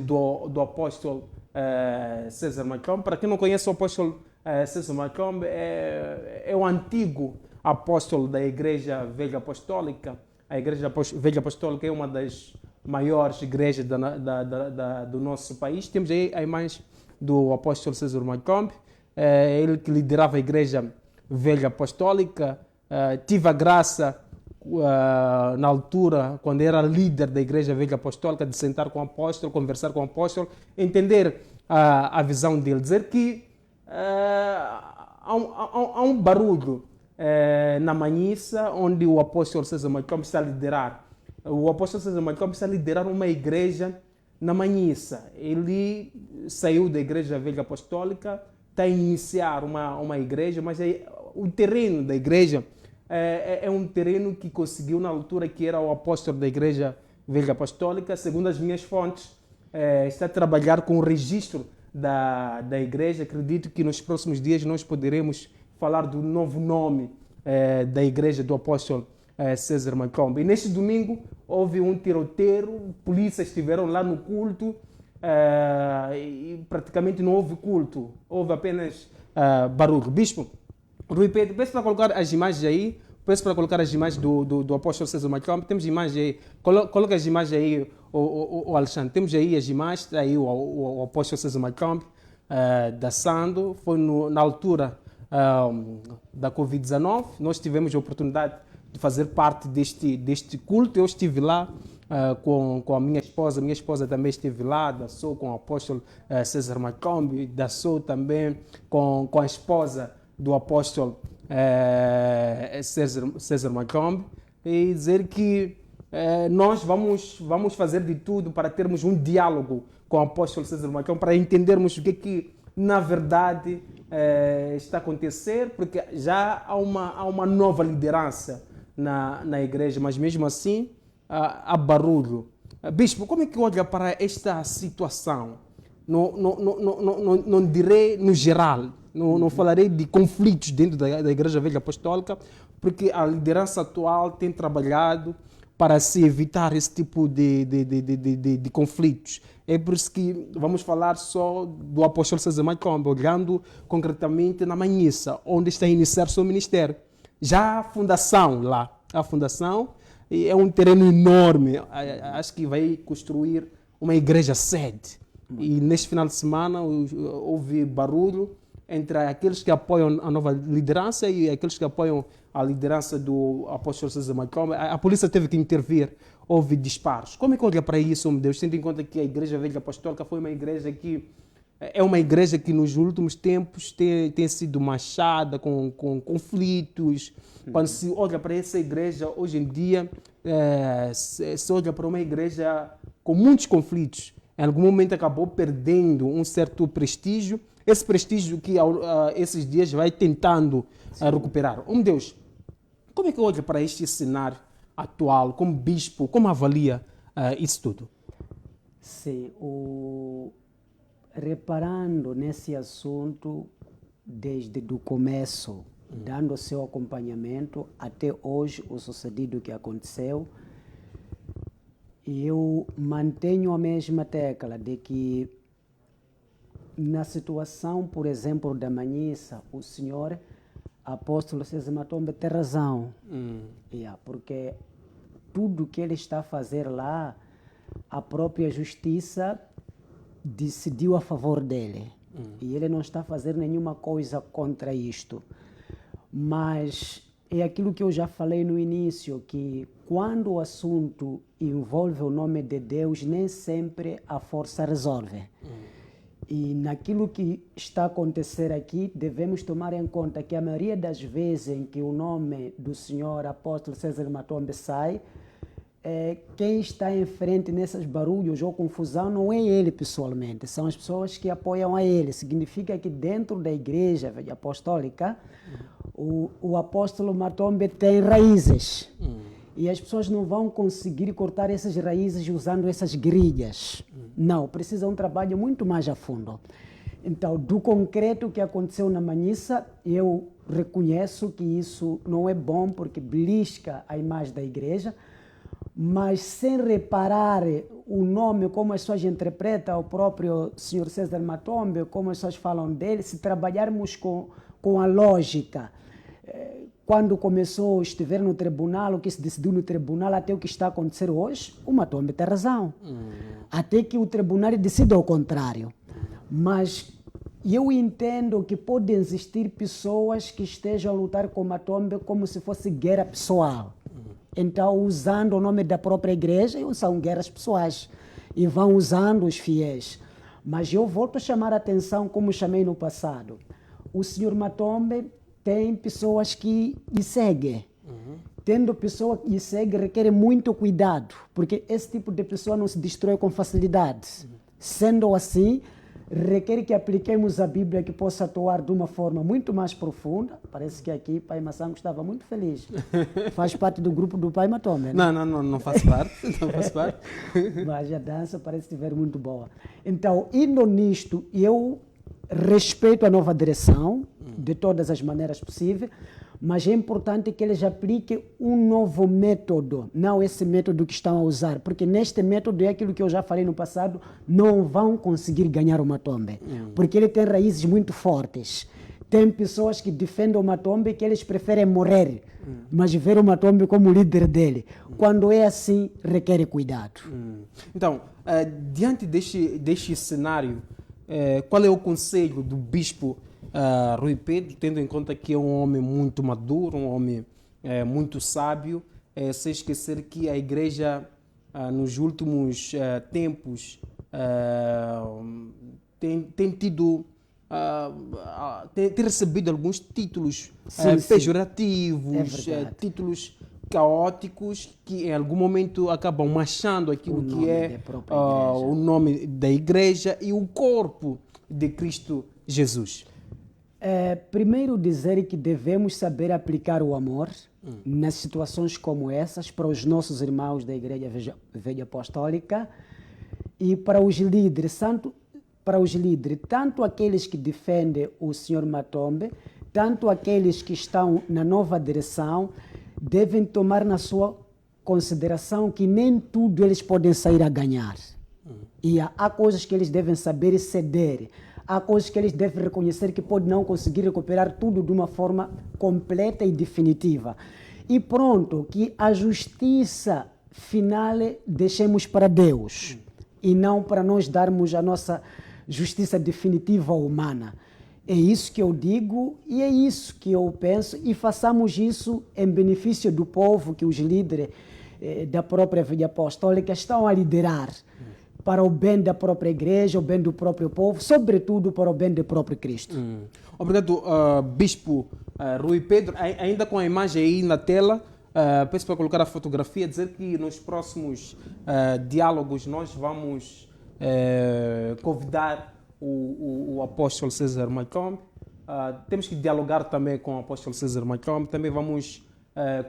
do apóstolo César Macomb. Para quem não conhece o apóstolo César Macomb, é o antigo apóstolo da Igreja Velha Apostólica. A Igreja Velha Apostólica é uma das maiores igrejas do nosso país. Temos aí a imagem do apóstolo César Macomb, ele que liderava a Igreja Velha Apostólica. Tive a graça, na altura, quando era líder da Igreja Velha Apostólica, de sentar com o apóstolo, conversar com o apóstolo, entender a visão dele, dizer que há um barulho na Manhissa, onde o apóstolo César Macomb está a liderar. O apóstolo César Macomb está a liderar uma igreja na Manhissa. Ele saiu da Igreja Velha Apostólica, está a iniciar uma igreja, mas o terreno da igreja é um terreno que conseguiu na altura que era o apóstolo da Igreja Velha Apostólica. Segundo as minhas fontes, está a trabalhar com o registro da igreja. Acredito que nos próximos dias nós poderemos falar do novo nome da igreja do apóstolo César Macomb. E neste domingo houve um tiroteio, polícias estiveram lá no culto, e praticamente não houve culto, houve apenas barulho. Bispo Rui Pedro, peço para colocar as imagens aí, do apóstolo César Macomb. Temos imagens aí, coloca as imagens aí, o Alexandre. Temos aí as imagens, está aí o apóstolo César Macomb dançando. Foi na altura da Covid-19, nós tivemos a oportunidade de fazer parte deste culto. Eu estive lá com a minha esposa também esteve lá, dançou com o apóstolo César Macomb, dançou também com a esposa do apóstolo César Macomb, e dizer que nós vamos fazer de tudo para termos um diálogo com o apóstolo César Macomb, para entendermos o que na verdade está a acontecer, porque já há uma nova liderança na igreja, mas mesmo assim há barulho. Bispo, como é que olha para esta situação? Não direi no geral, não falarei de conflitos dentro da Igreja Velha Apostólica, porque a liderança atual tem trabalhado para se evitar esse tipo de conflitos. É por isso que vamos falar só do apóstolo César Macomb, olhando concretamente na Manhissa, onde está a iniciar seu ministério. Já a fundação lá, é um terreno enorme, acho que vai construir uma igreja sede. E neste final de semana houve barulho entre aqueles que apoiam a nova liderança e aqueles que apoiam a liderança do apóstolo César Macomb. A polícia teve que intervir, houve disparos. Como é que olha para isso, meu Deus, tendo em conta que a Igreja Velha Apostólica foi uma igreja que é uma igreja que nos últimos tempos tem sido manchada com conflitos. Quando se olha para essa igreja, hoje em dia, se olha para uma igreja com muitos conflitos. Em algum momento acabou perdendo um certo prestígio, esse prestígio que esses dias vai tentando recuperar. Meu Deus, como é que olha para este cenário atual, como bispo, como avalia isso tudo? Sim, reparando nesse assunto desde o começo, dando o seu acompanhamento até hoje, o sucedido que aconteceu, eu mantenho a mesma tecla de que na situação, por exemplo, da Manhissa, o senhor apóstolo César Macomb tem razão, porque tudo que ele está a fazer lá, a própria justiça decidiu a favor dele. E ele não está a fazer nenhuma coisa contra isto. Mas é aquilo que eu já falei no início, que quando o assunto envolve o nome de Deus, nem sempre a força resolve. E naquilo que está a acontecer aqui, devemos tomar em conta que a maioria das vezes em que o nome do senhor apóstolo César Macomb sai, quem está em frente nesses barulhos ou confusão não é ele pessoalmente, são as pessoas que apoiam a ele. Significa que dentro da igreja apostólica, o apóstolo Macomb tem raízes. E as pessoas não vão conseguir cortar essas raízes usando essas grilhas. Não, precisa um trabalho muito mais a fundo. Então, do concreto que aconteceu na Manhissa, eu reconheço que isso não é bom porque belisca a imagem da igreja, mas sem reparar o nome, como as pessoas interpretam o próprio Sr. César Matombe, como as pessoas falam dele, se trabalharmos com a lógica, quando começou a estiver no tribunal, o que se decidiu no tribunal, até o que está a acontecer hoje, o Matombe tem razão. Até que o tribunal decida ao contrário. Mas eu entendo que podem existir pessoas que estejam a lutar com o Matombe como se fosse guerra pessoal. Então, usando o nome da própria igreja, são guerras pessoais. E vão usando os fiéis. Mas eu volto a chamar a atenção, como chamei no passado. O senhor Matombe tem pessoas que lhe seguem. Tendo pessoa que lhe segue, requer muito cuidado, porque esse tipo de pessoa não se destrói com facilidade. Sendo assim, requer que apliquemos a Bíblia, que possa atuar de uma forma muito mais profunda. Parece que aqui Pai Massango estava muito feliz. Faz parte do grupo do Pai Matombe, né? Não faz parte. Não faz parte. Mas a dança parece estiver muito boa. Então, indo nisto, eu respeito a nova direção, de todas as maneiras possíveis, mas é importante que eles apliquem um novo método, não esse método que estão a usar, porque neste método é aquilo que eu já falei no passado, não vão conseguir ganhar o Matombe, porque ele tem raízes muito fortes. Tem pessoas que defendem o Matombe que eles preferem morrer, mas ver o Matombe como líder dele. Quando é assim, requer cuidado. Então, diante deste cenário, qual é o conselho do bispo Rui Pedro, tendo em conta que é um homem muito maduro, um homem muito sábio, sem esquecer que a igreja nos últimos tempos tem tido tem recebido alguns títulos pejorativos, títulos caóticos que em algum momento acabam manchando aquilo que é o nome da igreja e o corpo de Cristo Jesus. Primeiro dizer que devemos saber aplicar o amor nas situações como essas para os nossos irmãos da Igreja Velha Apostólica e para os líderes, tanto aqueles que defendem o Sr. Matombe, tanto aqueles que estão na nova direção, devem tomar na sua consideração que nem tudo eles podem sair a ganhar. E há coisas que eles devem saber ceder. Há coisas que eles devem reconhecer que podem não conseguir recuperar tudo de uma forma completa e definitiva. E pronto, que a justiça final deixemos para Deus e não para nós darmos a nossa justiça definitiva humana. É isso que eu digo e é isso que eu penso e façamos isso em benefício do povo que os líderes da própria Velha Apostólica estão a liderar. Para o bem da própria igreja, o bem do próprio povo, sobretudo para o bem do próprio Cristo. Obrigado, Bispo Rui Pedro. Ainda com a imagem aí na tela, peço para colocar a fotografia, dizer que nos próximos diálogos nós vamos convidar o apóstolo César Matombe. Temos que dialogar também com o apóstolo César Matombe. Também vamos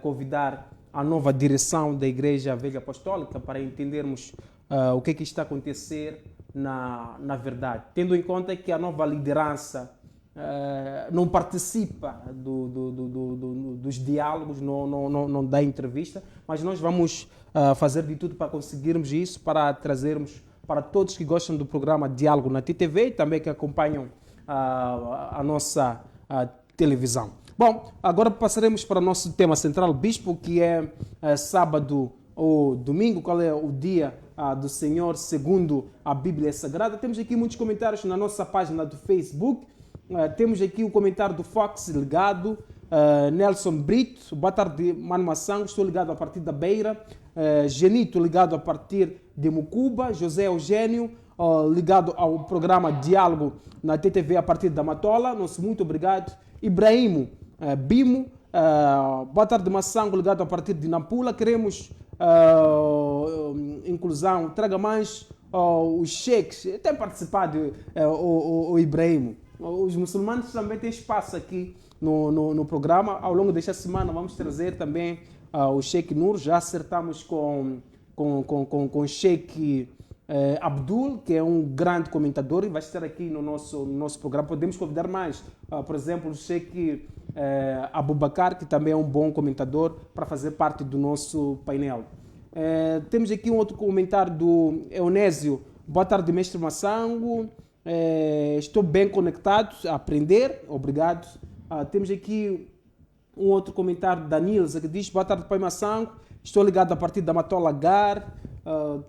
convidar a nova direção da Igreja Velha Apostólica para entendermos o que está a acontecer na verdade, tendo em conta que a nova liderança não participa dos diálogos, não dá entrevista, mas nós vamos fazer de tudo para conseguirmos isso, para trazermos para todos que gostam do programa Diálogo na TTV e também que acompanham a nossa televisão. Bom, agora passaremos para o nosso tema central, Bispo, que é sábado ou domingo, qual é o dia do Senhor segundo a Bíblia Sagrada. Temos aqui muitos comentários na nossa página do Facebook. Temos aqui o comentário do Fox ligado, Nelson Brito, boa tarde Mano Massango, estou ligado a partir da Beira, Genito ligado a partir de Mucuba, José Eugênio ligado ao programa Diálogo na TTV a partir da Matola, nosso muito obrigado. Ibrahimo Bimo, boa tarde Massango, ligado a partir de Nampula, queremos inclusão, traga mais os cheques, tem participado o Ibrahimo. Os muçulmanos também têm espaço aqui no programa. Ao longo desta semana vamos trazer também o Sheikh Nur. Já acertamos com o Sheikh Abdul, que é um grande comentador e vai estar aqui no nosso programa. Podemos convidar mais, por exemplo, o Sheikh Abubakar, que também é um bom comentador, para fazer parte do nosso painel. Temos aqui um outro comentário do Eunésio. Boa tarde, mestre Massango. Estou bem conectado a aprender. Obrigado. Temos aqui um outro comentário da Nilza que diz: boa tarde, pai Massango. Estou ligado a partir da Matola Gar.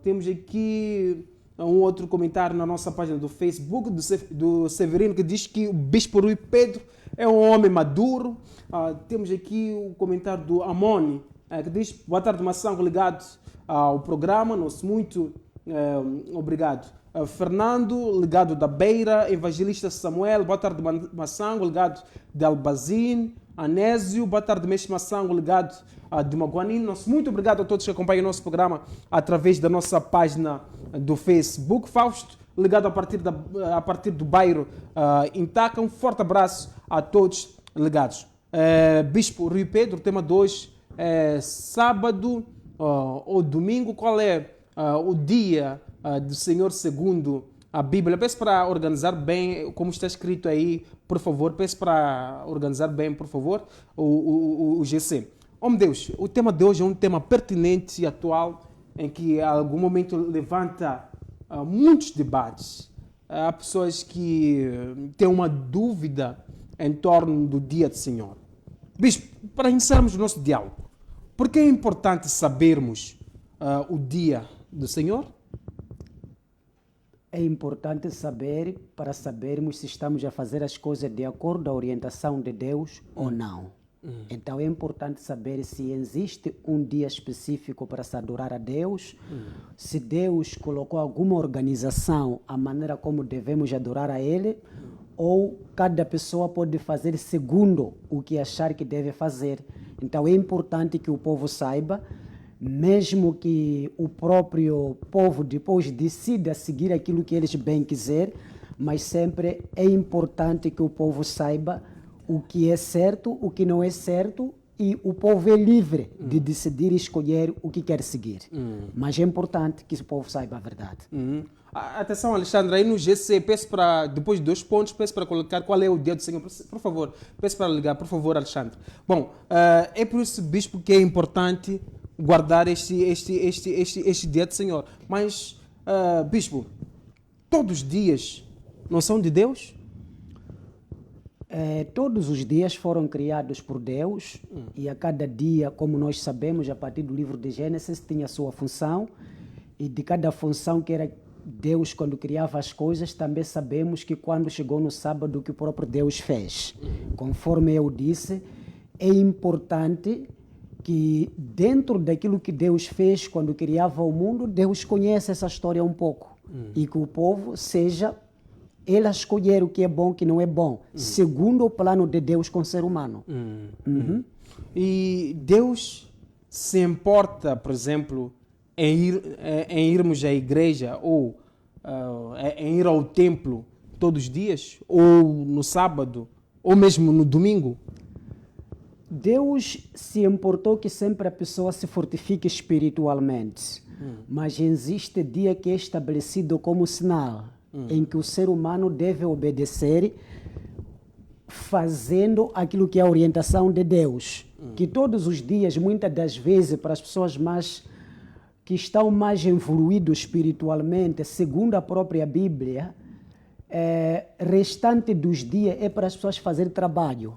Temos aqui um outro comentário na nossa página do Facebook do Severino que diz que o Bispo Rui Pedro é um homem maduro. Temos aqui o comentário do Amoni que diz: boa tarde, Massango, ligado ao programa. Nosso muito obrigado. Fernando, ligado da Beira. Evangelista Samuel, boa tarde, Massango, ligado de Albazine. Anésio, boa tarde, mestre Massango, ligado de Maguanine. Nosso muito obrigado a todos que acompanham o nosso programa através da nossa página do Facebook. Fausto, ligado a partir do bairro Intaca. Um forte abraço a todos ligados. Bispo Rui Pedro, tema 2, sábado ou domingo, qual é o dia do Senhor segundo a Bíblia? Peço para organizar bem, como está escrito aí, por favor. Peço para organizar bem, por favor, o GC. Oh, meu Deus, o tema de hoje é um tema pertinente e atual, em que a algum momento levanta muitos debates. Há pessoas que têm uma dúvida em torno do dia do Senhor. Bispo, para iniciarmos o nosso diálogo, por que é importante sabermos o dia do Senhor? É importante saber para sabermos se estamos a fazer as coisas de acordo à orientação de Deus ou não. Então é importante saber se existe um dia específico para se adorar a Deus, se Deus colocou alguma organização, a maneira como devemos adorar a Ele, ou cada pessoa pode fazer segundo o que achar que deve fazer. Então é importante que o povo saiba, mesmo que o próprio povo depois decida seguir aquilo que eles bem quiser, mas sempre é importante que o povo saiba o que é certo, o que não é certo, e o povo é livre de decidir e escolher o que quer seguir. Mas é importante que o povo saiba a verdade. Atenção, Alexandre, aí no GC, peço para, depois de 2 pontos, peço para colocar qual é o dia do Senhor. Por favor, peço para ligar, por favor, Alexandre. Bom, é por isso, bispo, que é importante guardar este dia do Senhor. Mas, bispo, todos os dias não são de Deus? Todos os dias foram criados por Deus e a cada dia, como nós sabemos, a partir do livro de Gênesis, tinha a sua função, e de cada função que era Deus quando criava as coisas, também sabemos que quando chegou no sábado que o próprio Deus fez. Conforme eu disse, é importante que dentro daquilo que Deus fez quando criava o mundo, Deus conhece essa história um pouco e que o povo seja ele a escolher o que é bom e o que não é bom, segundo o plano de Deus com o ser humano. E Deus se importa, por exemplo, em irmos à igreja ou em ir ao templo todos os dias, ou no sábado, ou mesmo no domingo? Deus se importou que sempre a pessoa se fortifique espiritualmente, mas existe dia que é estabelecido como sinal em que o ser humano deve obedecer fazendo aquilo que é a orientação de Deus. Que todos os dias, muitas das vezes, para as pessoas que estão mais evoluídas espiritualmente, segundo a própria Bíblia, restante dos dias é para as pessoas fazerem trabalho.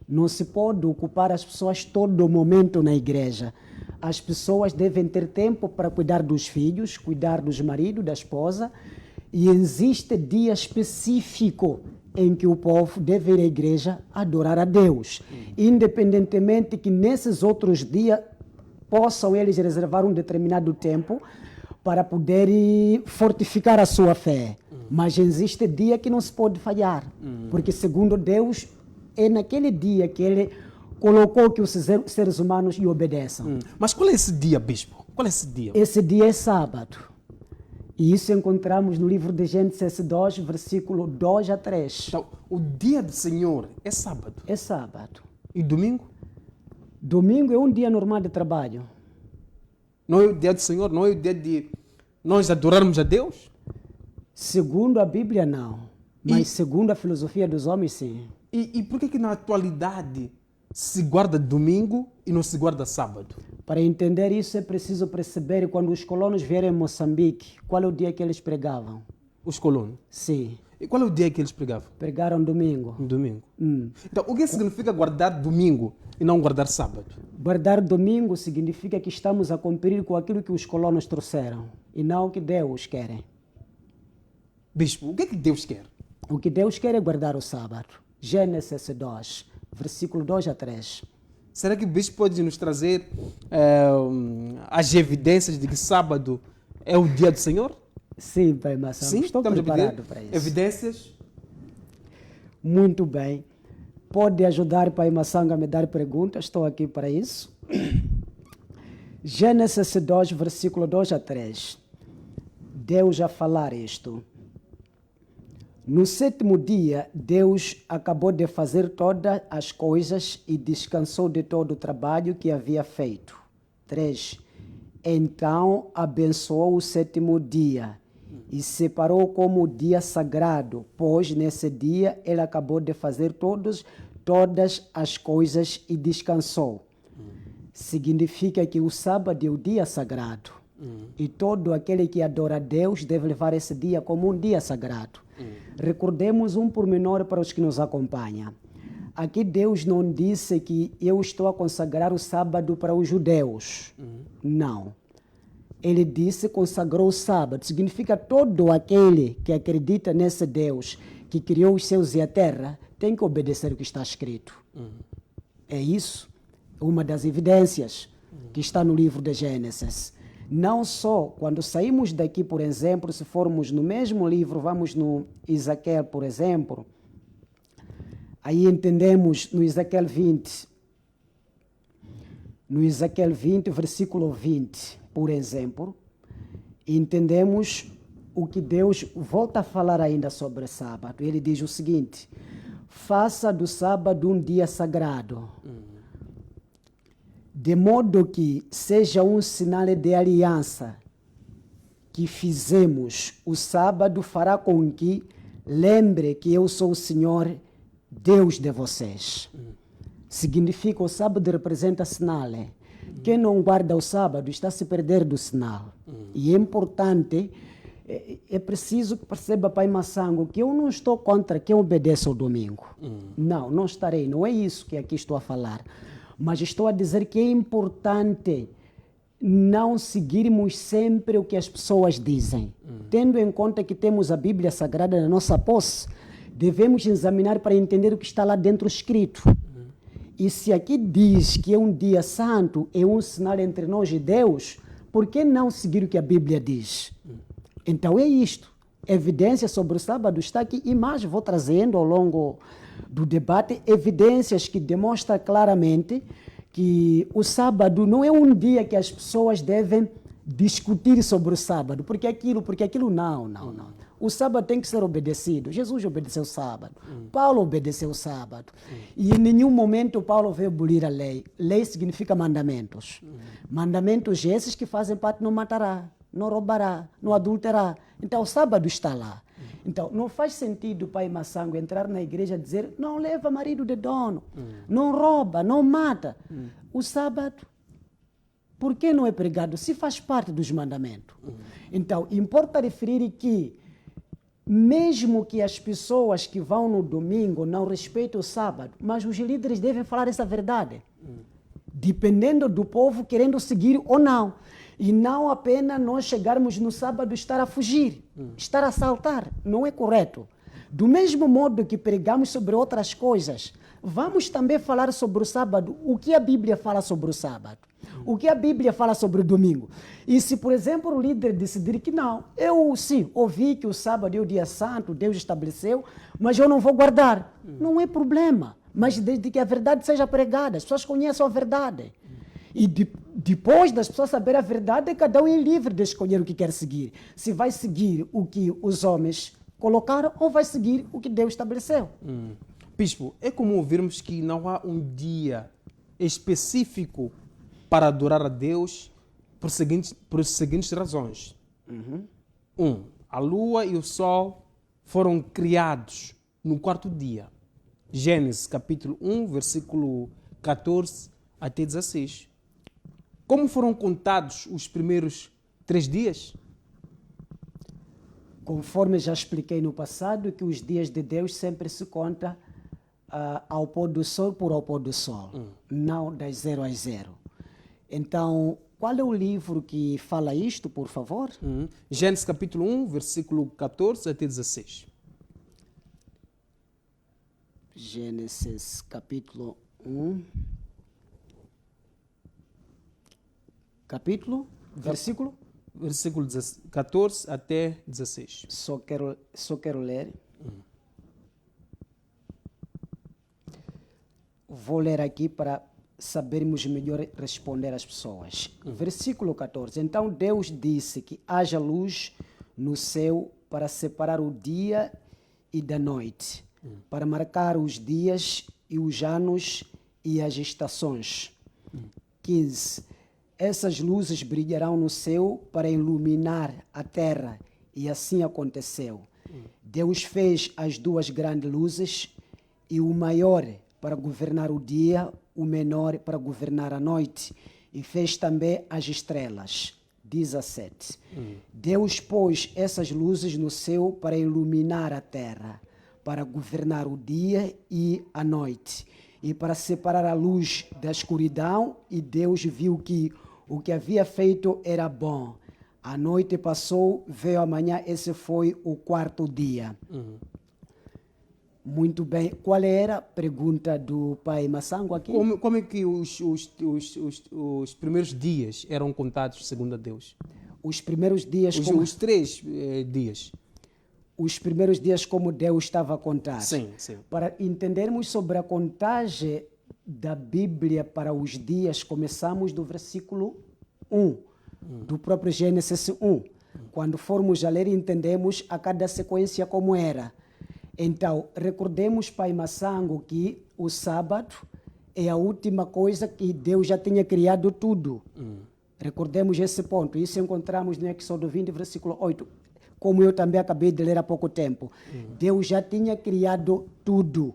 Não se pode ocupar as pessoas todo momento na igreja. As pessoas devem ter tempo para cuidar dos filhos, cuidar dos maridos, da esposa, e existe dia específico em que o povo deve ir à igreja adorar a Deus, independentemente que nesses outros dias possam eles reservar um determinado tempo para poderem fortificar a sua fé. Mas existe dia que não se pode falhar, porque segundo Deus, é naquele dia que Ele colocou que os seres humanos lhe obedeçam. Mas qual é esse dia, bispo? Qual é esse dia? Esse dia é sábado. E isso encontramos no livro de Gênesis 2, versículo 2 a 3. Então, o dia do Senhor é sábado. É sábado. E domingo? Domingo é um dia normal de trabalho. Não é o dia do Senhor? Não é o dia de nós adorarmos a Deus? Segundo a Bíblia, não. Mas segundo a filosofia dos homens, sim. E por que na atualidade se guarda domingo e não se guarda sábado? Para entender isso é preciso perceber quando os colonos vieram em Moçambique, qual é o dia que eles pregavam? Os colonos. Sim, E qual é o dia que eles pregavam? pregaram domingo. No domingo. Então, o que significa guardar domingo e não guardar sábado? Guardar domingo significa que estamos a cumprir com aquilo que os colonos trouxeram e não o que Deus quer. Bispo, o que é que Deus quer? O que Deus quer é guardar o sábado. Gênesis 2, versículo 2 a 3. Será que o bispo pode nos trazer as evidências de que sábado é o dia do Senhor? Sim, Pai Massamo, Sim, estou estamos a preparado pedir para isso. evidências. Muito bem. Pode ajudar Pai Massanga a me dar perguntas, estou aqui para isso. Gênesis 2, versículo 2 a 3. Deus a falar isto. No sétimo dia, Deus acabou de fazer todas as coisas e descansou de todo o trabalho que havia feito. 3. Então abençoou o sétimo dia e separou como dia sagrado, pois nesse dia ele acabou de fazer todas as coisas e descansou. Significa que o sábado é o dia sagrado. E todo aquele que adora a Deus deve levar esse dia como um dia sagrado. Recordemos um pormenor para os que nos acompanham. Aqui Deus não disse que eu estou a consagrar o sábado para os judeus. Não. Ele disse consagrou o sábado. Significa todo aquele que acredita nesse Deus que criou os céus e a terra tem que obedecer o que está escrito. É isso, uma das evidências que está no livro de Gênesis. Não só quando saímos daqui, por exemplo, se formos no mesmo livro, vamos no Ezequiel, por exemplo, aí entendemos no Ezequiel 20, versículo 20, por exemplo, entendemos o que Deus volta a falar ainda sobre o sábado. Ele diz o seguinte: faça do sábado um dia sagrado, de modo que seja um sinal de aliança que fizemos. O sábado fará com que lembre que eu sou o Senhor, Deus de vocês. Significa o sábado representa sinal. Quem não guarda o sábado está a se perder do sinal. E é importante, é preciso que perceba, Pai Massango, que eu não estou contra quem obedece ao domingo. Não estarei. Não é isso que aqui estou a falar. Mas estou a dizer que é importante não seguirmos sempre o que as pessoas dizem. Tendo em conta que temos a Bíblia Sagrada na nossa posse, devemos examinar para entender o que está lá dentro escrito. E se aqui diz que é um dia santo, é um sinal entre nós e Deus, por que não seguir o que a Bíblia diz? Então é isto. Evidência sobre o sábado está aqui e mais vou trazendo ao longo do debate evidências que demonstram claramente que o sábado não é um dia que as pessoas devem discutir sobre o sábado, porque aquilo não. O sábado tem que ser obedecido. Jesus obedeceu o sábado. Paulo obedeceu o sábado. E em nenhum momento Paulo veio abolir a lei. Lei significa mandamentos. Mandamentos esses que fazem parte: não matará, não roubará, não adulterará. Então o sábado está lá. Então não faz sentido, Pai Massango, entrar na igreja e dizer: não leva marido de dono, não rouba, não mata. O sábado, por que não é pregado se faz parte dos mandamentos? Então importa referir que mesmo que as pessoas que vão no domingo não respeitem o sábado, mas os líderes devem falar essa verdade, dependendo do povo querendo seguir ou não. E não apenas nós chegarmos no sábado estar a fugir, estar a saltar. Não é correto. Do mesmo modo que pregamos sobre outras coisas, vamos também falar sobre o sábado, o que a Bíblia fala sobre o sábado, o que a Bíblia fala sobre o domingo. E se, por exemplo, o líder decidir que não, eu sim, ouvi que o sábado é o dia santo, Deus estabeleceu, mas eu não vou guardar. Não é problema, mas desde que a verdade seja pregada, as pessoas conheçam a verdade. E depois das pessoas saberem a verdade, cada um é livre de escolher o que quer seguir. Se vai seguir o que os homens colocaram ou vai seguir o que Deus estabeleceu. Bispo, é comum ouvirmos que não há um dia específico para adorar a Deus por seguintes razões. A lua e o sol foram criados no quarto dia. Gênesis capítulo 1, versículo 14 até 16. como foram contados os primeiros 3 dias? Conforme já expliquei no passado, que os dias de Deus sempre se conta ao pôr do sol por ao pôr do sol, não das 0 às 0. Então, qual é o livro que fala isto, por favor? Gênesis capítulo 1, versículo 14 até 16. Gênesis capítulo 1. Capítulo? Versículo? Versículo 14 até 16. Só quero ler. Vou ler aqui para sabermos melhor responder às pessoas. Versículo 14. Então Deus disse que haja luz no céu para separar o dia e da noite, para marcar os dias e os anos e as estações. 15. Essas luzes brilharão no céu para iluminar a terra, e assim aconteceu. Deus fez as 2 grandes luzes, e o maior para governar o dia, o menor para governar a noite, e fez também as estrelas. 17. Deus pôs essas luzes no céu para iluminar a terra, para governar o dia e a noite, e para separar a luz da escuridão, e Deus viu que o que havia feito era bom. A noite passou, veio a manhã, esse foi o 4º dia. Muito bem. Qual era a pergunta do pai Massango aqui? Como é que os primeiros dias eram contados segundo a Deus? Os primeiros dias Os 3 dias. Os primeiros dias como Deus estava a contar. Sim, sim. Para entendermos sobre a contagem da Bíblia para os dias, começamos do versículo 1, do próprio Gênesis 1. Quando formos a ler, entendemos a cada sequência como era. Então, recordemos, pai Massango, que o sábado é a última coisa que Deus já tinha criado tudo. Recordemos esse ponto. Isso encontramos no Êxodo 20, versículo 8. Como eu também acabei de ler há pouco tempo. Deus já tinha criado tudo.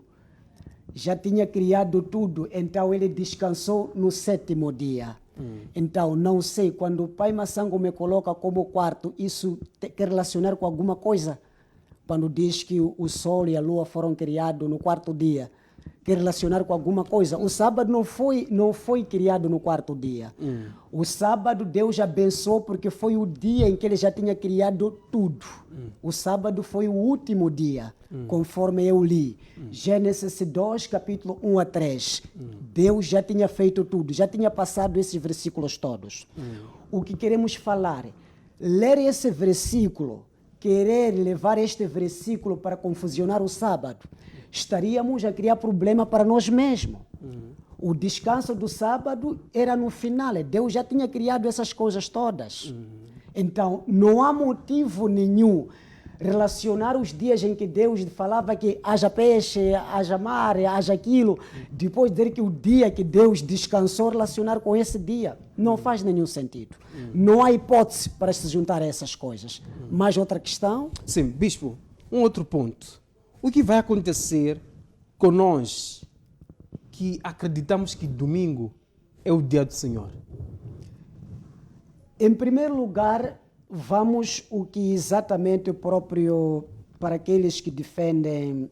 Já tinha criado tudo. Então, ele descansou no 7º dia. Então, não sei, quando o pai Massango me coloca como quarto, isso quer relacionar com alguma coisa? Quando diz que o sol e a lua foram criados no 4º dia, quer relacionar com alguma coisa? O sábado não foi criado no 4º dia. O sábado Deus abençoou porque foi o dia em que ele já tinha criado tudo. O sábado foi o último dia, conforme eu li. Gênesis 2, capítulo 1 a 3. Deus já tinha feito tudo, já tinha passado esses versículos todos. O que queremos falar? Ler esse versículo, querer levar este versículo para confusionar o sábado, estaríamos a criar problema para nós mesmos. O descanso do sábado era no final. Deus já tinha criado essas coisas todas. Então, não há motivo nenhum relacionar os dias em que Deus falava que haja peixe, haja mar, haja aquilo, depois dizer que o dia que Deus descansou relacionar com esse dia. Não faz nenhum sentido. Não há hipótese para se juntar a essas coisas. Mais outra questão? Sim, bispo, um outro ponto. O que vai acontecer com nós que acreditamos que domingo é o dia do Senhor? Em primeiro lugar, vamos o que exatamente o próprio, para aqueles que defendem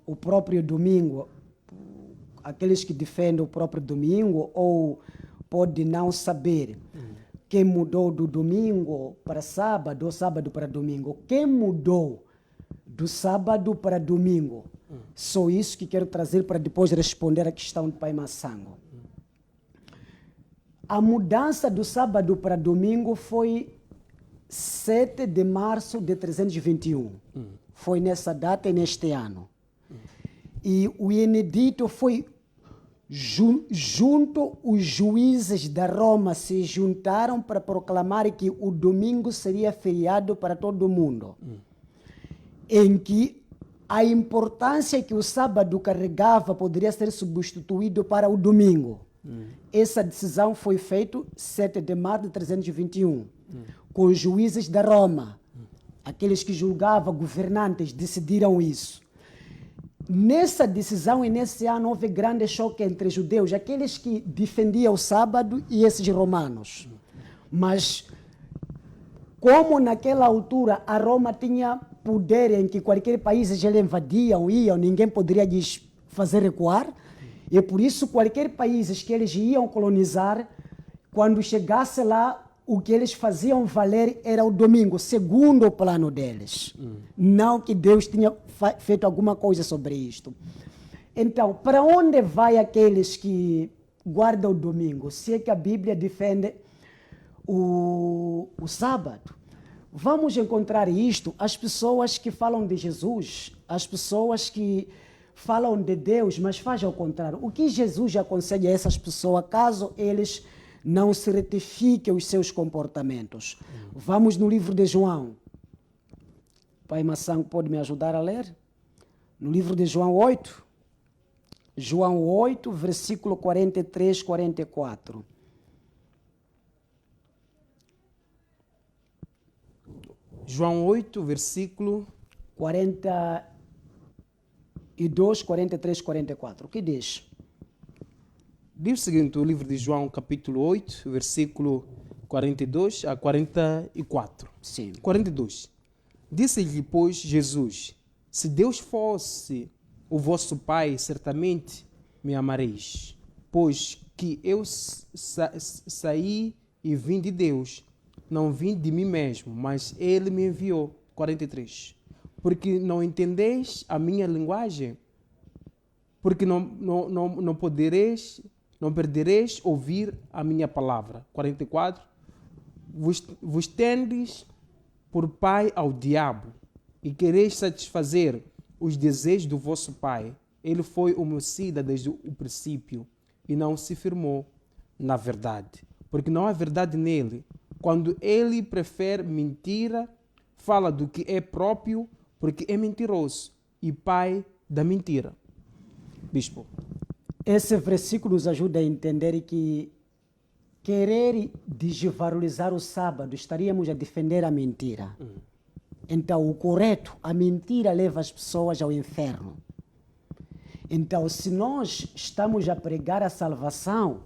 o próprio domingo, aqueles que defendem o próprio domingo ou pode não saber quem mudou do domingo para sábado ou sábado para domingo. Quem mudou do sábado para domingo? Só isso que quero trazer para depois responder a questão do pai Massango. A mudança do sábado para domingo foi 7 de março de 321. Foi nessa data e neste ano. E o inedito foi junto os juízes da Roma se juntaram para proclamar que o domingo seria feriado para todo mundo. Em que a importância que o sábado carregava poderia ser substituído para o domingo. Essa decisão foi feita 7 de março de 321, com os juízes da Roma. Aqueles que julgavam, governantes, decidiram isso. nessa decisão e nesse ano houve grande choque entre judeus, aqueles que defendiam o sábado e esses romanos. Mas como naquela altura a Roma tinha poder em que qualquer país eles invadiam, iam, ninguém poderia lhes fazer recuar, e por isso qualquer país que eles iam colonizar, quando chegasse lá, o que eles faziam valer era o domingo, segundo o plano deles. Não que Deus tinha feito alguma coisa sobre isto. Então, para onde vai aqueles que guardam o domingo? Se é que a Bíblia defende o sábado. Vamos encontrar isto, as pessoas que falam de Jesus, as pessoas que falam de Deus, mas fazem ao contrário. O que Jesus aconselha a essas pessoas, caso eles não se retifiquem os seus comportamentos? Vamos no livro de João. Pai Massango pode me ajudar a ler? No livro de João 8. João 8, versículo 43, 44. João 8, versículo 42, 43, 44. O que diz? Diz o seguinte, o livro de João, capítulo 8, versículo 42 a 44. Sim. 42. Disse-lhe, pois, Jesus: se Deus fosse o vosso Pai, certamente me amareis, pois que eu saí e vim de Deus. Não vim de mim mesmo, mas Ele me enviou. 43. Porque não entendeis a minha linguagem, porque não perdereis ouvir a minha palavra. 44. Vos tendes por pai ao diabo, e quereis satisfazer os desejos do vosso pai. Ele foi homicida desde o princípio, e não se firmou na verdade, porque não há verdade nele. Quando ele prefere mentira, fala do que é próprio, porque é mentiroso e pai da mentira. Bispo. Esse versículo nos ajuda a entender que querer desvalorizar o sábado, estaríamos a defender a mentira. Então, o correto, a mentira leva as pessoas ao inferno. Então, se nós estamos a pregar a salvação,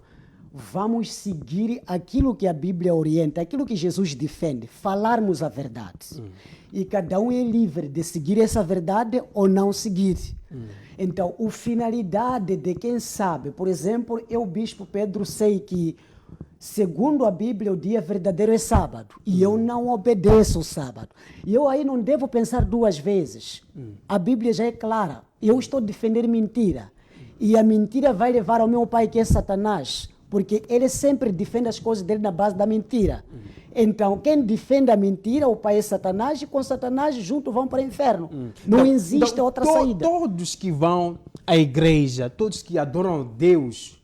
vamos seguir aquilo que a Bíblia orienta, aquilo que Jesus defende, falarmos a verdade. E cada um é livre de seguir essa verdade ou não seguir. Então, a finalidade de quem sabe, por exemplo, eu, Bispo Pedro, sei que, segundo a Bíblia, o dia verdadeiro é sábado. E eu não obedeço o sábado. E eu aí não devo pensar duas vezes. A Bíblia já é clara. Eu estou defendendo mentira. E a mentira vai levar ao meu pai, que é Satanás, porque ele sempre defende as coisas dele na base da mentira. Então, quem defende a mentira, o pai é Satanás, e com Satanás juntos vão para o inferno. Não existe outra saída. Todos que vão à igreja, todos que adoram Deus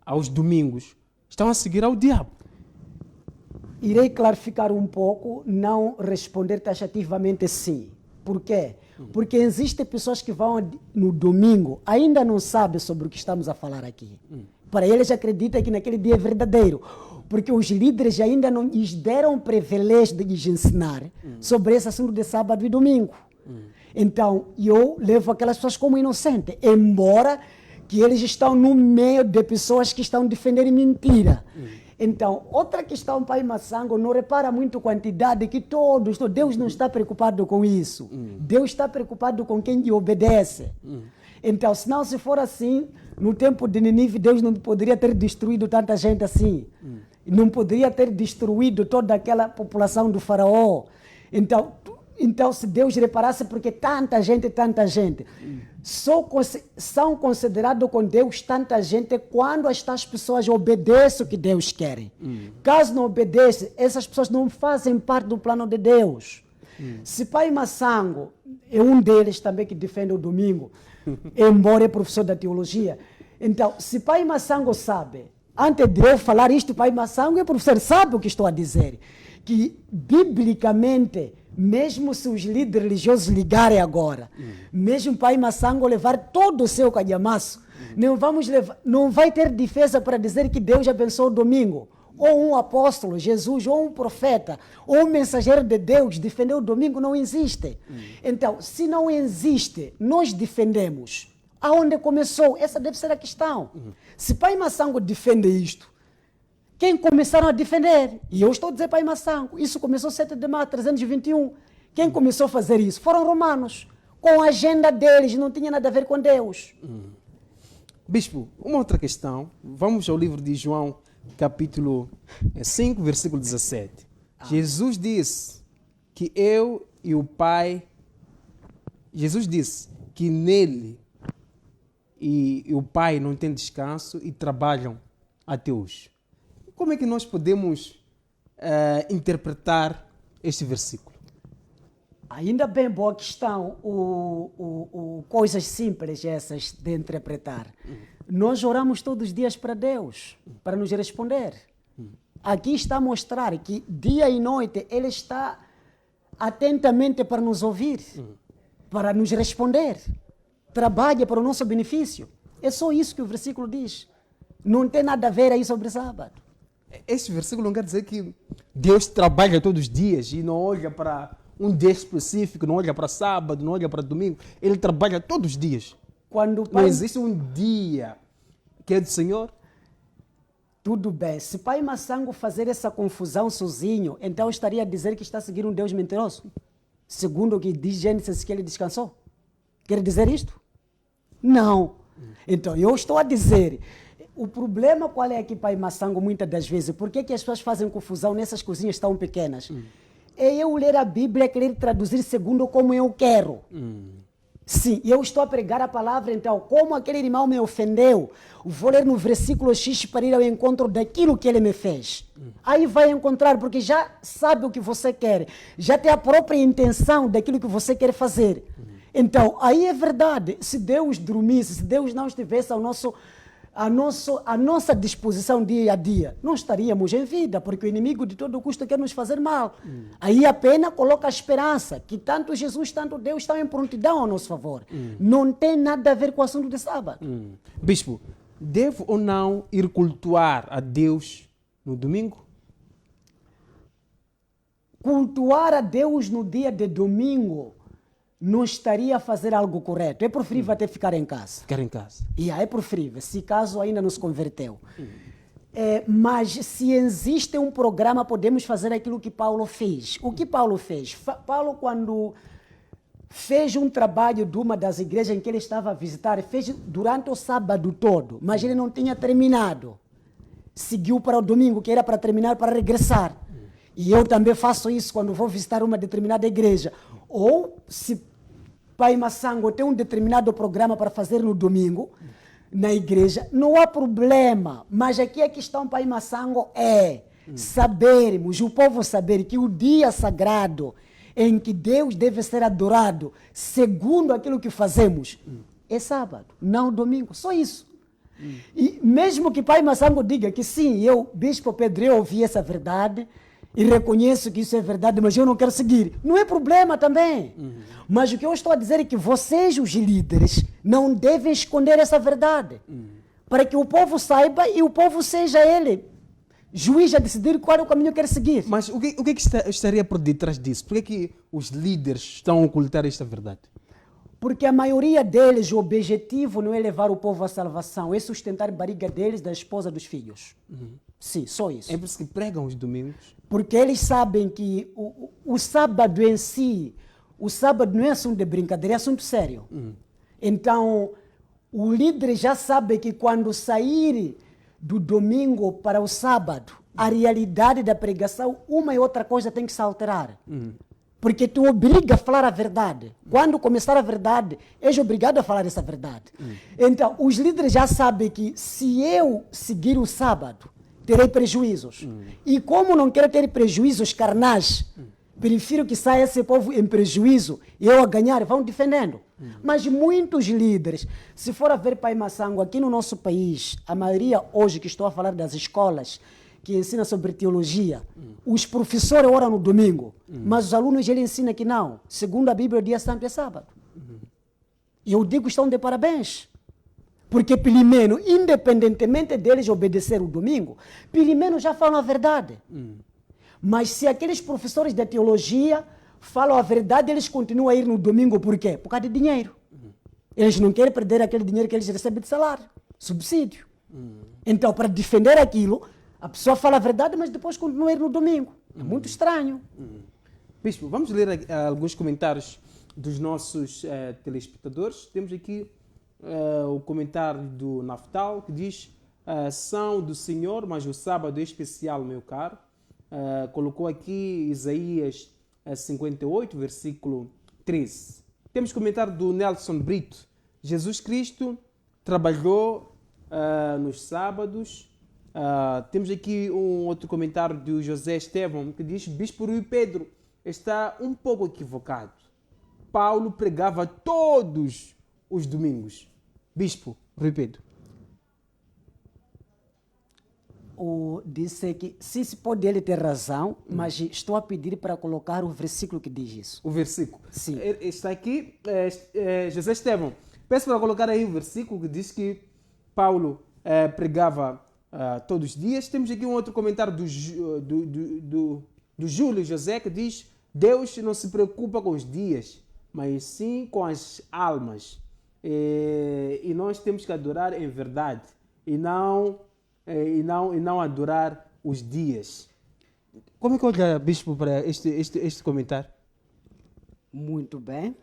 aos domingos, estão a seguir ao diabo. Irei clarificar um pouco, não responder taxativamente sim. Por quê? Porque existem pessoas que vão no domingo, ainda não sabem sobre o que estamos a falar aqui. Para eles acreditam que naquele dia é verdadeiro, porque os líderes ainda não lhes deram o privilégio de lhes ensinar sobre esse assunto de sábado e domingo. Então, eu levo aquelas pessoas como inocentes, embora que eles estão no meio de pessoas que estão defendendo mentira. Então, outra questão, Pai Massango, não repara muito a quantidade que Deus não está preocupado com isso. Deus está preocupado com quem lhe obedece. Então, se for assim, no tempo de Nínive, Deus não poderia ter destruído tanta gente assim. Não poderia ter destruído toda aquela população do faraó. Então, se Deus reparasse, porque tanta gente, são considerados com Deus tanta gente quando estas pessoas obedecem o que Deus quer. Caso não obedecem, essas pessoas não fazem parte do plano de Deus. Se Pai Massango é um deles também que defende o domingo, embora é professor da teologia, então, se Pai Massango sabe, antes de eu falar isto, Pai Massango é professor, sabe o que estou a dizer, que biblicamente, mesmo se os líderes religiosos ligarem agora, mesmo Pai Massango levar todo o seu calhamaço, não vai ter defesa para dizer que Deus abençoou o domingo. ou um apóstolo, Jesus, ou um profeta, ou um mensageiro de Deus defender o domingo, não existe. Então, se não existe, nós defendemos. Aonde começou? Essa deve ser a questão. Se Pai Massango defende isto, quem começaram a defender? E eu estou a dizer Pai Massango, isso começou 7 de março, 321. Quem começou a fazer isso? Foram romanos. Com a agenda deles, não tinha nada a ver com Deus. Bispo, uma outra questão. Vamos ao livro de João, capítulo 5, versículo 17. Jesus disse que eu e o Pai... Jesus disse que nele e o Pai não têm descanso e trabalham até hoje. Como é que nós podemos interpretar este versículo? Ainda bem, boa questão, coisas simples essas de interpretar. Nós oramos todos os dias para Deus, para nos responder. Aqui está a mostrar que dia e noite Ele está atentamente para nos ouvir, para nos responder. Trabalha para o nosso benefício. É só isso que o versículo diz. Não tem nada a ver aí sobre sábado. Este versículo não quer dizer que Deus trabalha todos os dias e não olha para um dia específico, não olha para sábado, não olha para domingo. Ele trabalha todos os dias. Não existe um dia que é do Senhor. Tudo bem. Se Pai Massango fazer essa confusão sozinho, então estaria a dizer que está a seguir um Deus mentiroso. Segundo o que diz Gênesis, que ele descansou. Quer dizer isto? Não. Então, eu estou a dizer, o problema qual é aqui, Pai Massango, muitas das vezes, por que as pessoas fazem confusão nessas coisinhas tão pequenas? É eu ler a Bíblia e querer traduzir segundo como eu quero. Sim, eu estou a pregar a palavra, então, como aquele irmão me ofendeu, vou ler no versículo X para ir ao encontro daquilo que ele me fez. Aí vai encontrar, porque já sabe o que você quer, já tem a própria intenção daquilo que você quer fazer. Então, aí é verdade, se Deus dormisse, se Deus não estivesse à nossa disposição dia a dia, não estaríamos em vida, porque o inimigo de todo custo quer nos fazer mal. Aí a pena coloca a esperança, que tanto Jesus, tanto Deus estão em prontidão ao nosso favor. Não tem nada a ver com o assunto de sábado. Bispo, devo ou não ir cultuar a Deus no domingo? Cultuar a Deus no dia de domingo não estaria a fazer algo correto. É preferível até ficar em casa. Ficar em casa. É preferível, se caso ainda não se converteu. Mas se existe um programa, podemos fazer aquilo que Paulo fez. O que Paulo fez? Paulo, quando fez um trabalho de uma das igrejas em que ele estava a visitar, fez durante o sábado todo, mas ele não tinha terminado. Seguiu para o domingo, que era para terminar, para regressar. E eu também faço isso quando vou visitar uma determinada igreja. Ou, se Pai Massango tem um determinado programa para fazer no domingo, na igreja, não há problema. Mas aqui a questão, Pai Massango, é sabermos, o povo saber que o dia sagrado em que Deus deve ser adorado, segundo aquilo que fazemos, é sábado, não domingo. Só isso. E mesmo que Pai Massango diga que sim, eu, Bispo Pedro, eu ouvi essa verdade, e reconheço que isso é verdade, mas eu não quero seguir. Não é problema também. Mas o que eu estou a dizer é que vocês, os líderes, não devem esconder essa verdade. Para que o povo saiba e o povo seja ele juiz a decidir qual é o caminho que quer seguir. Mas o que estaria por detrás disso? Por que os líderes estão a ocultar esta verdade? Porque a maioria deles, o objetivo não é levar o povo à salvação, é sustentar a barriga deles, da esposa, dos filhos. Sim, só isso. É por isso que pregam os domingos. Porque eles sabem que o sábado em si, o sábado não é assunto de brincadeira, é assunto sério. Então, o líder já sabe que quando sair do domingo para o sábado, a realidade da pregação, uma e outra coisa tem que se alterar. Porque tu obriga a falar a verdade. Quando começar a verdade, és obrigado a falar essa verdade. Então, os líderes já sabem que se eu seguir o sábado, terei prejuízos. E como não quero ter prejuízos carnais, prefiro que saia esse povo em prejuízo e eu a ganhar, vão defendendo. Mas muitos líderes, se for a ver Pai Massango, aqui no nosso país, a maioria hoje que estou a falar das escolas, que ensina sobre teologia, os professores oram no domingo, mas os alunos ele ensina que não. Segundo a Bíblia, o dia santo é sábado. E eu digo, estão de parabéns. Porque, pelo menos, independentemente deles obedecer o domingo, pelo menos já falam a verdade. Mas se aqueles professores de teologia falam a verdade, eles continuam a ir no domingo, por quê? Por causa de dinheiro. Eles não querem perder aquele dinheiro que eles recebem de salário, subsídio. Então, para defender aquilo, a pessoa fala a verdade, mas depois continua a ir no domingo. É muito estranho. Bispo, vamos ler alguns comentários dos nossos telespectadores. Temos aqui o comentário do Naftal, que diz: são do Senhor, mas o sábado é especial, meu caro. Colocou aqui Isaías 58, versículo 13. Temos comentário do Nelson Brito: Jesus Cristo trabalhou nos sábados. Temos aqui um outro comentário do José Estevão, que diz: Bispo Rui Pedro está um pouco equivocado. Paulo pregava todos os domingos. Bispo Rui Pedro. Disse que se pode ele ter razão, mas estou a pedir para colocar o versículo que diz isso. O versículo. Sim. Está aqui, José Estevão. Peço para colocar aí o versículo que diz que Paulo pregava todos os dias. Temos aqui um outro comentário do Júlio José, que diz: Deus não se preocupa com os dias, mas sim com as almas. E nós temos que adorar em verdade e não adorar os dias. Como é que olha, Bispo, para este comentário? Muito bem.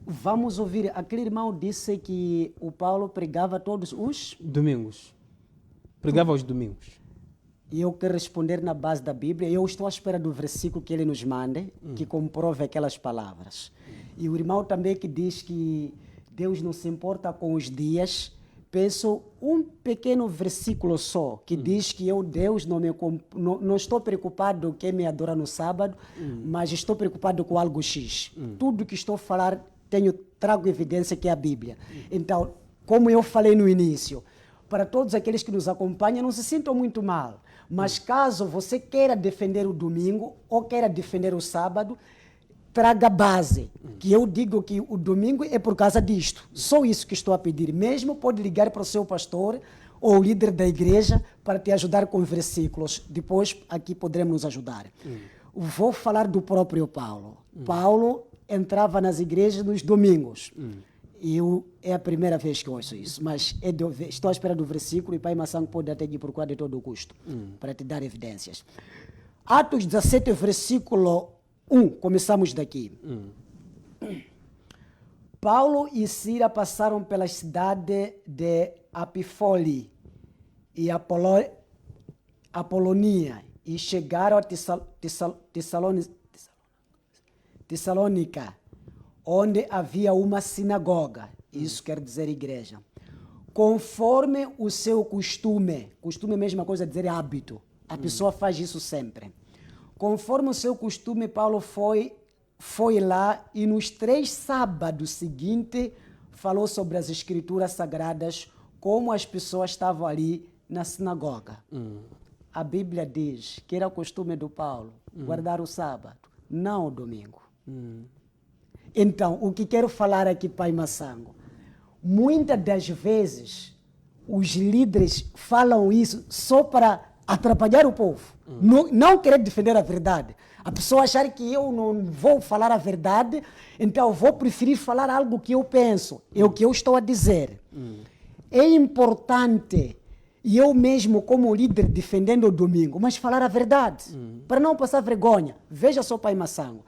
Vamos ouvir. Aquele irmão disse que o Paulo pregava todos os domingos. Pregava aos domingos. E eu quero responder na base da Bíblia. Eu estou à espera do versículo que ele nos mande, que comprove aquelas palavras. E o irmão também que diz que Deus não se importa com os dias. Penso um pequeno versículo só, que diz que eu, Deus, não estou preocupado com quem me adora no sábado, mas estou preocupado com algo X. Tudo que estou a falar, trago evidência que é a Bíblia. Então, como eu falei no início, para todos aqueles que nos acompanham, não se sintam muito mal. Mas caso você queira defender o domingo ou queira defender o sábado, traga base, que eu digo que o domingo é por causa disto. Só isso que estou a pedir. Mesmo pode ligar para o seu pastor ou o líder da igreja para te ajudar com versículos. Depois aqui poderemos nos ajudar. Vou falar do próprio Paulo. Paulo entrava nas igrejas nos domingos. É a primeira vez que ouço isso, mas estou à espera do versículo e Pai Massango pode até aqui procurar de todo o custo para te dar evidências. Atos 17, versículo 1, começamos daqui. Paulo e Sila passaram pela cidade de Apifoli e Apolonia e chegaram a Tessalônica, onde havia uma sinagoga, isso quer dizer igreja. Conforme o seu costume é a mesma coisa dizer hábito, a pessoa faz isso sempre. Conforme o seu costume, Paulo foi lá e nos 3 sábados seguintes falou sobre as escrituras sagradas, como as pessoas estavam ali na sinagoga. A Bíblia diz que era o costume do Paulo guardar o sábado, não o domingo. Então, o que quero falar aqui, Pai Massango, muitas das vezes os líderes falam isso só para atrapalhar o povo, não querer defender a verdade. A pessoa achar que eu não vou falar a verdade, então eu vou preferir falar algo que eu penso, é o que eu estou a dizer. É importante, e eu mesmo como líder defendendo o domingo, mas falar a verdade, para não passar vergonha. Veja só, Pai Massango,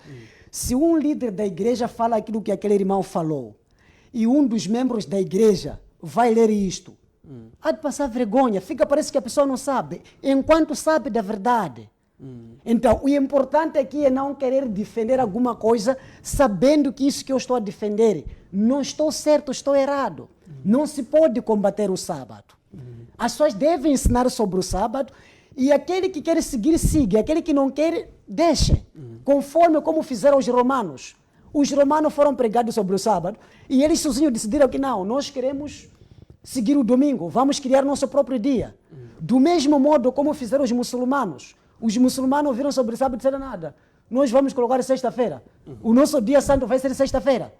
se um líder da igreja fala aquilo que aquele irmão falou, e um dos membros da igreja vai ler isto, há de passar vergonha, parece que a pessoa não sabe, enquanto sabe da verdade. Então, o importante aqui é não querer defender alguma coisa sabendo que isso que eu estou a defender, não estou certo, estou errado. Não se pode combater o sábado. As pessoas devem ensinar sobre o sábado e aquele que quer seguir, siga. Aquele que não quer, deixe. Conforme como fizeram os romanos. Os romanos foram pregados sobre o sábado e eles sozinhos decidiram que não, nós queremos seguir o domingo, vamos criar nosso próprio dia. Do mesmo modo como fizeram os muçulmanos. Os muçulmanos viram sobre o sábado e disseram nada. nós vamos colocar sexta-feira. O nosso dia santo vai ser sexta-feira.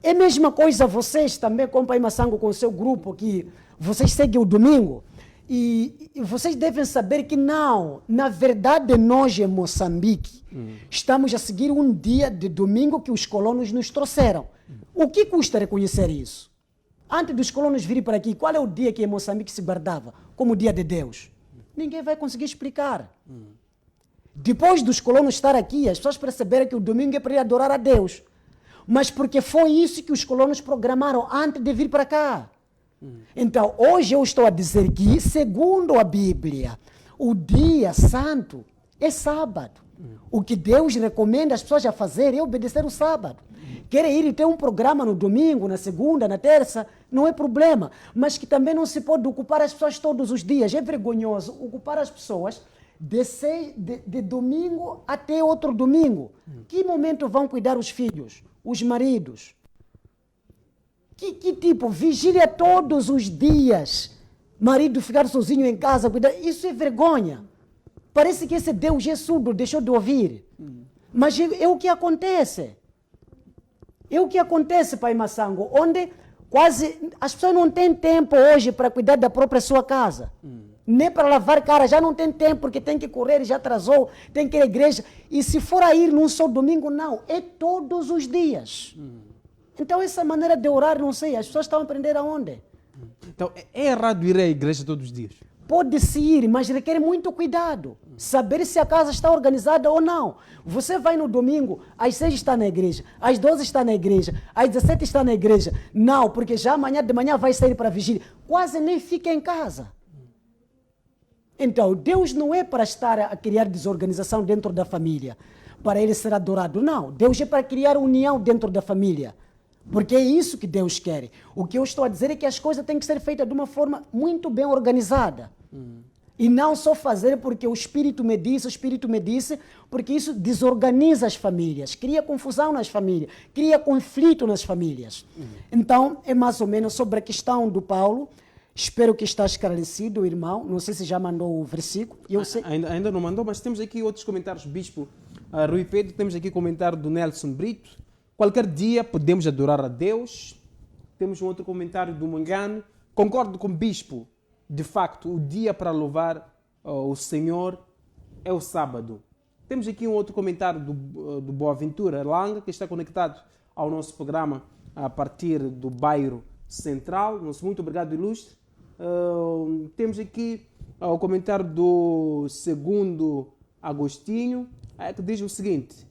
É a mesma coisa vocês também, como Pai Massango, com o seu grupo, que vocês seguem o domingo. E vocês devem saber que não, na verdade nós em Moçambique estamos a seguir um dia de domingo que os colonos nos trouxeram. O que custa reconhecer isso? Antes dos colonos virem para aqui, qual é o dia que em Moçambique se guardava como o dia de Deus? Ninguém vai conseguir explicar. Depois dos colonos estar aqui, as pessoas perceberam que o domingo é para ir adorar a Deus. Mas porque foi isso que os colonos programaram antes de vir para cá. Então, hoje eu estou a dizer que, segundo a Bíblia, o dia santo é sábado. O que Deus recomenda as pessoas a fazer é obedecer o sábado. Querem ir e ter um programa no domingo, na segunda, na terça, não é problema. Mas que também não se pode ocupar as pessoas todos os dias. É vergonhoso ocupar as pessoas de domingo até outro domingo. Que momento vão cuidar os filhos, os maridos? Que tipo? Vigília todos os dias. Marido ficar sozinho em casa, cuidar. Isso é vergonha. Parece que esse Deus é surdo, deixou de ouvir. Mas é o que acontece. É o que acontece, Pai Massango, onde quase as pessoas não têm tempo hoje para cuidar da própria sua casa. Nem para lavar cara, já não tem tempo, porque tem que correr, já atrasou, tem que ir à igreja. E se for a ir num só domingo, não, é todos os dias. Então essa maneira de orar, não sei, as pessoas estão a aprender aonde? Então, é errado ir à igreja todos os dias? Pode-se ir, mas requer muito cuidado. Saber se a casa está organizada ou não. Você vai no domingo, às 6 está na igreja, às 12 está na igreja, às 17 está na igreja. Não, porque já amanhã de manhã vai sair para a vigília. Quase nem fica em casa. Então, Deus não é para estar a criar desorganização dentro da família, para ele ser adorado. Não, Deus é para criar união dentro da família. Porque é isso que Deus quer. O que eu estou a dizer é que as coisas têm que ser feitas de uma forma muito bem organizada. E não só fazer porque o Espírito me disse, porque isso desorganiza as famílias, cria confusão nas famílias, cria conflito nas famílias. Então, é mais ou menos sobre a questão do Paulo. Espero que está esclarecido, irmão. Não sei se já mandou o versículo. Ainda não mandou, mas temos aqui outros comentários, Bispo Rui Pedro. Temos aqui comentário do Nelson Brito. Qualquer dia podemos adorar a Deus. Temos um outro comentário do Mangano. Concordo com o Bispo. De facto, o dia para louvar o Senhor é o sábado. Temos aqui um outro comentário do Boaventura Langa, que está conectado ao nosso programa a partir do bairro Central. Nosso muito obrigado, ilustre. Temos aqui o comentário do segundo Agostinho, que diz o seguinte,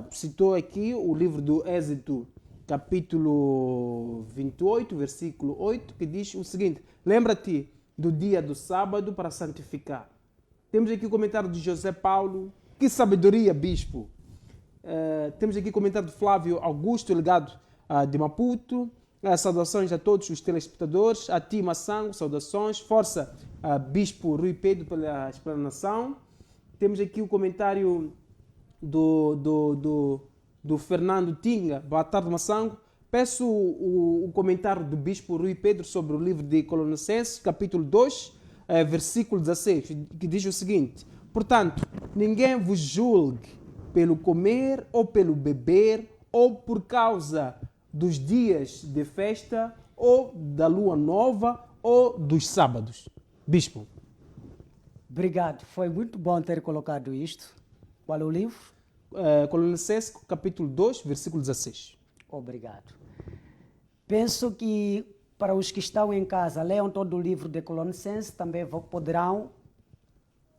citou aqui o livro do Êxodo, capítulo 28, versículo 8, que diz o seguinte: lembra-te do dia do sábado para santificar. Temos aqui o comentário de José Paulo. Que sabedoria, Bispo! Temos aqui o comentário de Flávio Augusto, legado de Maputo. Saudações a todos os telespectadores. A ti, Massango, saudações. Força, Bispo Rui Pedro, pela explanação. Temos aqui o comentário do Fernando Tinga. Boa tarde, Massango. Peço o comentário do Bispo Rui Pedro sobre o livro de Colossenses, capítulo 2, versículo 16, que diz o seguinte: portanto, ninguém vos julgue pelo comer ou pelo beber, ou por causa dos dias de festa, ou da lua nova, ou dos sábados. Bispo. Obrigado. Foi muito bom ter colocado isto. Qual é o livro? Colossenses, capítulo 2, versículo 16. Obrigado. Penso que para os que estão em casa, leiam todo o livro de Colossenses, também poderão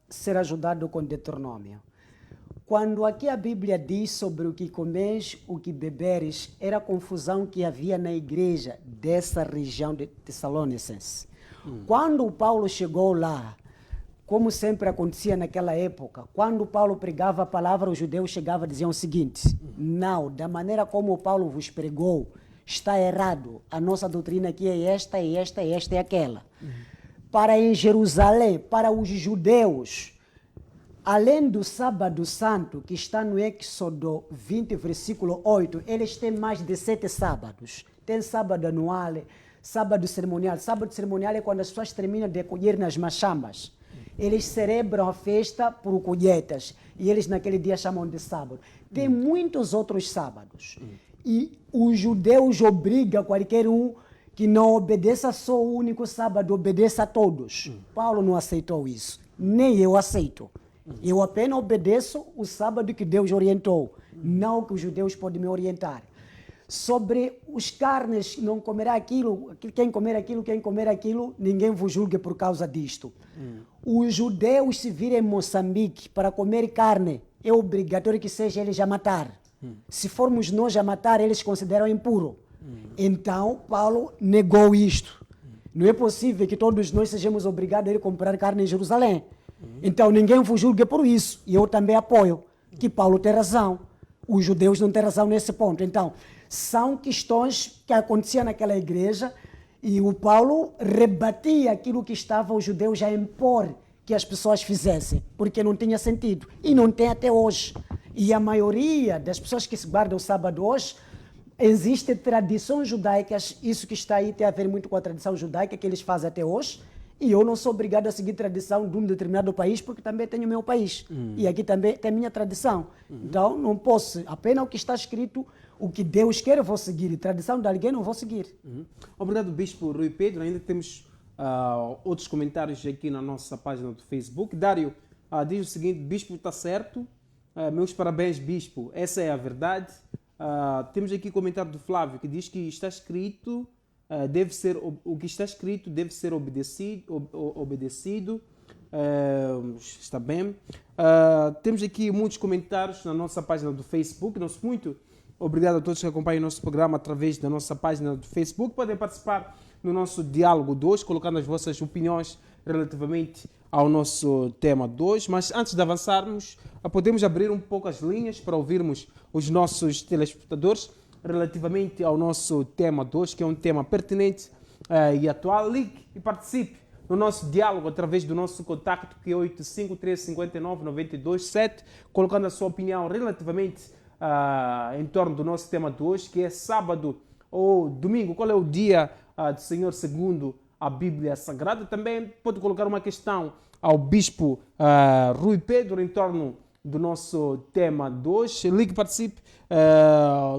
ser ajudados com Deuteronômio. Quando aqui a Bíblia diz sobre o que comes, o que beberes, era a confusão que havia na igreja dessa região de Tessalonicenses. Quando o Paulo chegou lá, como sempre acontecia naquela época, quando Paulo pregava a palavra, os judeus chegavam e diziam o seguinte: não, da maneira como o Paulo vos pregou, está errado. A nossa doutrina aqui é esta, e esta, e esta, e aquela. Para em Jerusalém, para os judeus, além do sábado santo, que está no Êxodo 20, versículo 8, eles têm mais de 7 sábados. Tem sábado anual, sábado cerimonial. Sábado cerimonial é quando as pessoas terminam de colher nas machambas. eles celebram a festa por colheitas e eles naquele dia chamam de sábado. Tem muitos outros sábados. E os judeus obrigam qualquer um que não obedeça só o único sábado, obedeça a todos. Paulo não aceitou isso. Nem eu aceito. Eu apenas obedeço o sábado que Deus orientou, não que os judeus podem me orientar. Sobre os carnes, não comerá aquilo, quem comer aquilo, ninguém vos julgue por causa disto. Os judeus, se virem em Moçambique para comer carne, é obrigatório que seja eles a matar. Se formos nós a matar, eles consideram impuro. Então, Paulo negou isto. Não é possível que todos nós sejamos obrigados a ir comprar carne em Jerusalém. Então, ninguém vos julgue por isso. E eu também apoio que Paulo tem razão. Os judeus não têm razão nesse ponto. Então, são questões que aconteciam naquela igreja e o Paulo rebatia aquilo que estavam os judeus a impor que as pessoas fizessem, porque não tinha sentido. E não tem até hoje. E a maioria das pessoas que se guardam o sábado hoje, existem tradições judaicas, isso que está aí tem a ver muito com a tradição judaica que eles fazem até hoje, e eu não sou obrigado a seguir tradição de um determinado país, porque também tenho o meu país. E aqui também tem a minha tradição. Então, não posso, apenas o que está escrito, o que Deus quer eu vou seguir, e tradição de alguém não vou seguir. Obrigado, Bispo Rui Pedro. Ainda temos outros comentários aqui na nossa página do Facebook. Dário diz o seguinte: Bispo está certo. Meus parabéns, Bispo. Essa é a verdade. Temos aqui o comentário do Flávio que diz que está escrito, o que está escrito deve ser obedecido. Está bem. Temos aqui muitos comentários na nossa página do Facebook. Muito obrigado a todos que acompanham o nosso programa através da nossa página do Facebook. Podem participar no nosso diálogo 2, colocando as vossas opiniões relativamente ao nosso tema 2. Mas antes de avançarmos, podemos abrir um pouco as linhas para ouvirmos os nossos telespectadores relativamente ao nosso tema 2, que é um tema pertinente e atual. Ligue e participe no nosso diálogo através do nosso contacto, que é 853-59-92-7, colocando a sua opinião relativamente em torno do nosso tema de hoje, que é sábado ou domingo. Qual é o dia do Senhor segundo a Bíblia Sagrada? Também pode colocar uma questão ao Bispo Rui Pedro em torno do nosso tema de hoje. Ligue e participe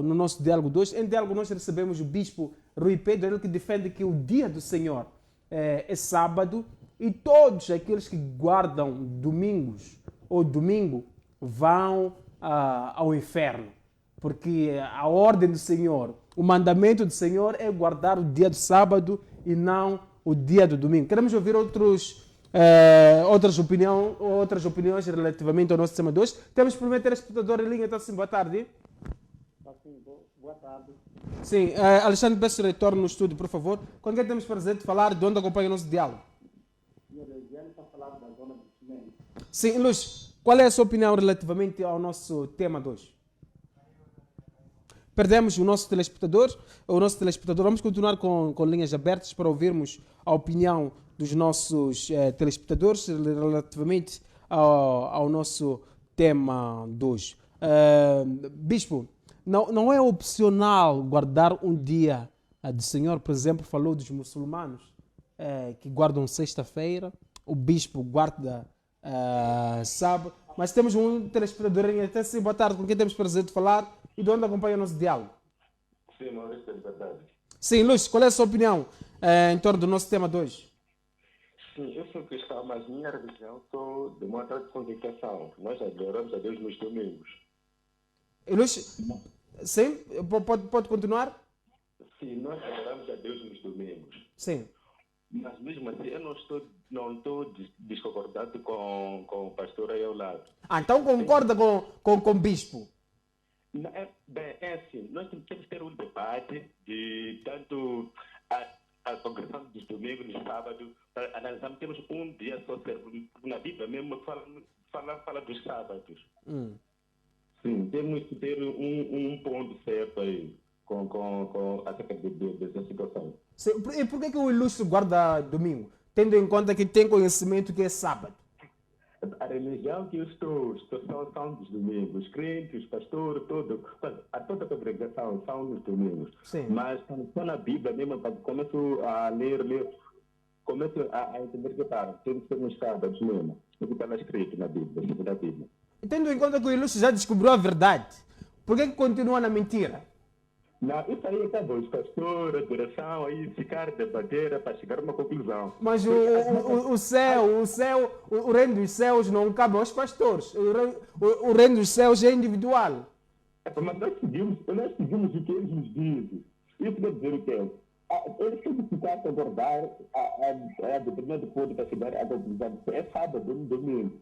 no nosso diálogo de hoje. Em diálogo nós recebemos o Bispo Rui Pedro, ele que defende que o dia do Senhor é sábado e todos aqueles que guardam domingos ou domingo vão ao inferno, porque a ordem do Senhor, o mandamento do Senhor é guardar o dia do sábado e não o dia do domingo. Queremos ouvir outras opiniões relativamente ao nosso tema de hoje. Temos o primeiro telespectador em linha, então sim, boa tarde. Boa tarde. Sim, Alexandre, peço retorno no estúdio, por favor. Com quem temos prazer de falar, de onde acompanha o nosso diálogo? Senhor Eugênio está falando da zona do Cimento. Sim, Luz, qual é a sua opinião relativamente ao nosso tema de hoje? Perdemos o nosso telespectador. Vamos continuar com linhas abertas para ouvirmos a opinião dos nossos telespectadores relativamente ao nosso tema de hoje. Bispo, não é opcional guardar um dia do Senhor? Por exemplo, falou dos muçulmanos que guardam sexta-feira, o bispo guarda sábado, mas temos um telespectador em até sim, boa tarde, com quem temos prazer de falar e de onde acompanha o nosso diálogo. Sim, Maurício, boa tarde. Sim, Luz, qual é a sua opinião em torno do nosso tema de hoje? Sim, eu sou cristão, mas minha religião sou de uma outra congregação. Nós adoramos a Deus nos domingos. Luz, sim, pode continuar? Sim, nós adoramos a Deus nos domingos. Sim. Mas mesmo assim, eu não estou desconcordado com o pastor aí ao lado. Então concorda com o bispo? É assim, nós temos que ter um debate de tanto a congregação dos domingos, no sábado, para analisarmos, temos um dia só na Bíblia mesmo fala dos sábados. Sim, temos que ter um ponto certo aí acerca dessa situação. Sim. E por que o ilustre guarda domingo? Tendo em conta que tem conhecimento que é sábado. A religião que eu estou são dos domingos. Os crentes, os pastores, toda a congregação são nos domingos. Sim. Mas quando estou na Bíblia mesmo, começo a ler, começo a entender que tem que ser nos sábados mesmo. O que está lá escrito na Bíblia, na Bíblia. Tendo em conta que o Ilúcio já descobriu a verdade, por que continua na mentira? Não, isso aí acabou. Os pastores, a direção, aí ficar debater para chegar a uma conclusão. Mas o reino dos céus não cabe aos pastores. O reino dos céus é individual. Mas nós seguimos o que eles nos dizem. Isso quer dizer o quê? Eles têm que ficar a abordar a determinado ponto para chegar à conclusão. É sábado, no domingo.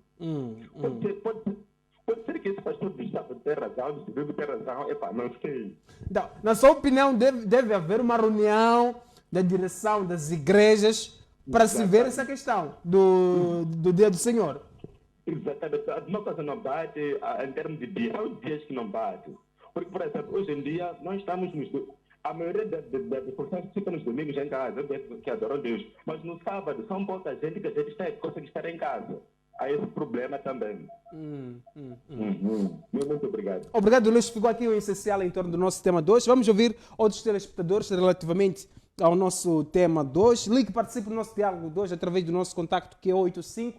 Pode ser que esse pastor de sábado tenha razão, se deve ter razão, não sei. Então, na sua opinião, deve haver uma reunião da direção das igrejas para se ver essa questão do dia do Senhor. Exatamente. Uma coisa não bate em termos de dia. Há os dias que não bate. Porque, por exemplo, hoje em dia, nós estamos a maioria das pessoas ficam nos domingos em casa, que adoram Deus. Mas no sábado, são pouca gente que a gente consegue estar em casa. Há esse problema também. Muito obrigado. Obrigado, Luís. Ficou aqui o essencial em torno do nosso tema 2. Vamos ouvir outros telespectadores relativamente ao nosso tema 2. Ligue, participe do nosso diálogo 2 através do nosso contacto, que é 85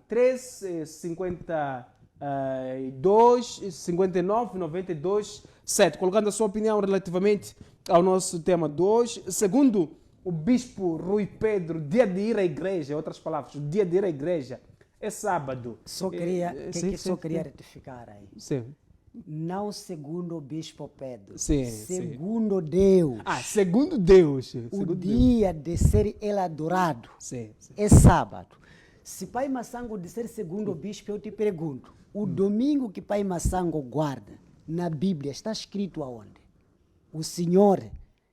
13 52 59 92 7. Colocando a sua opinião relativamente ao nosso tema 2. Segundo o bispo Rui Pedro, dia de ir à igreja, em outras palavras, o dia de ir à igreja é sábado. Só queria retificar aí. Sim. Não segundo o bispo Pedro. Sim, segundo Deus. Segundo Deus. O dia de ser ele adorado sim. é sábado. Se Pai Massango disser segundo o bispo, eu te pergunto, o domingo que Pai Massango guarda na Bíblia está escrito aonde? O Senhor,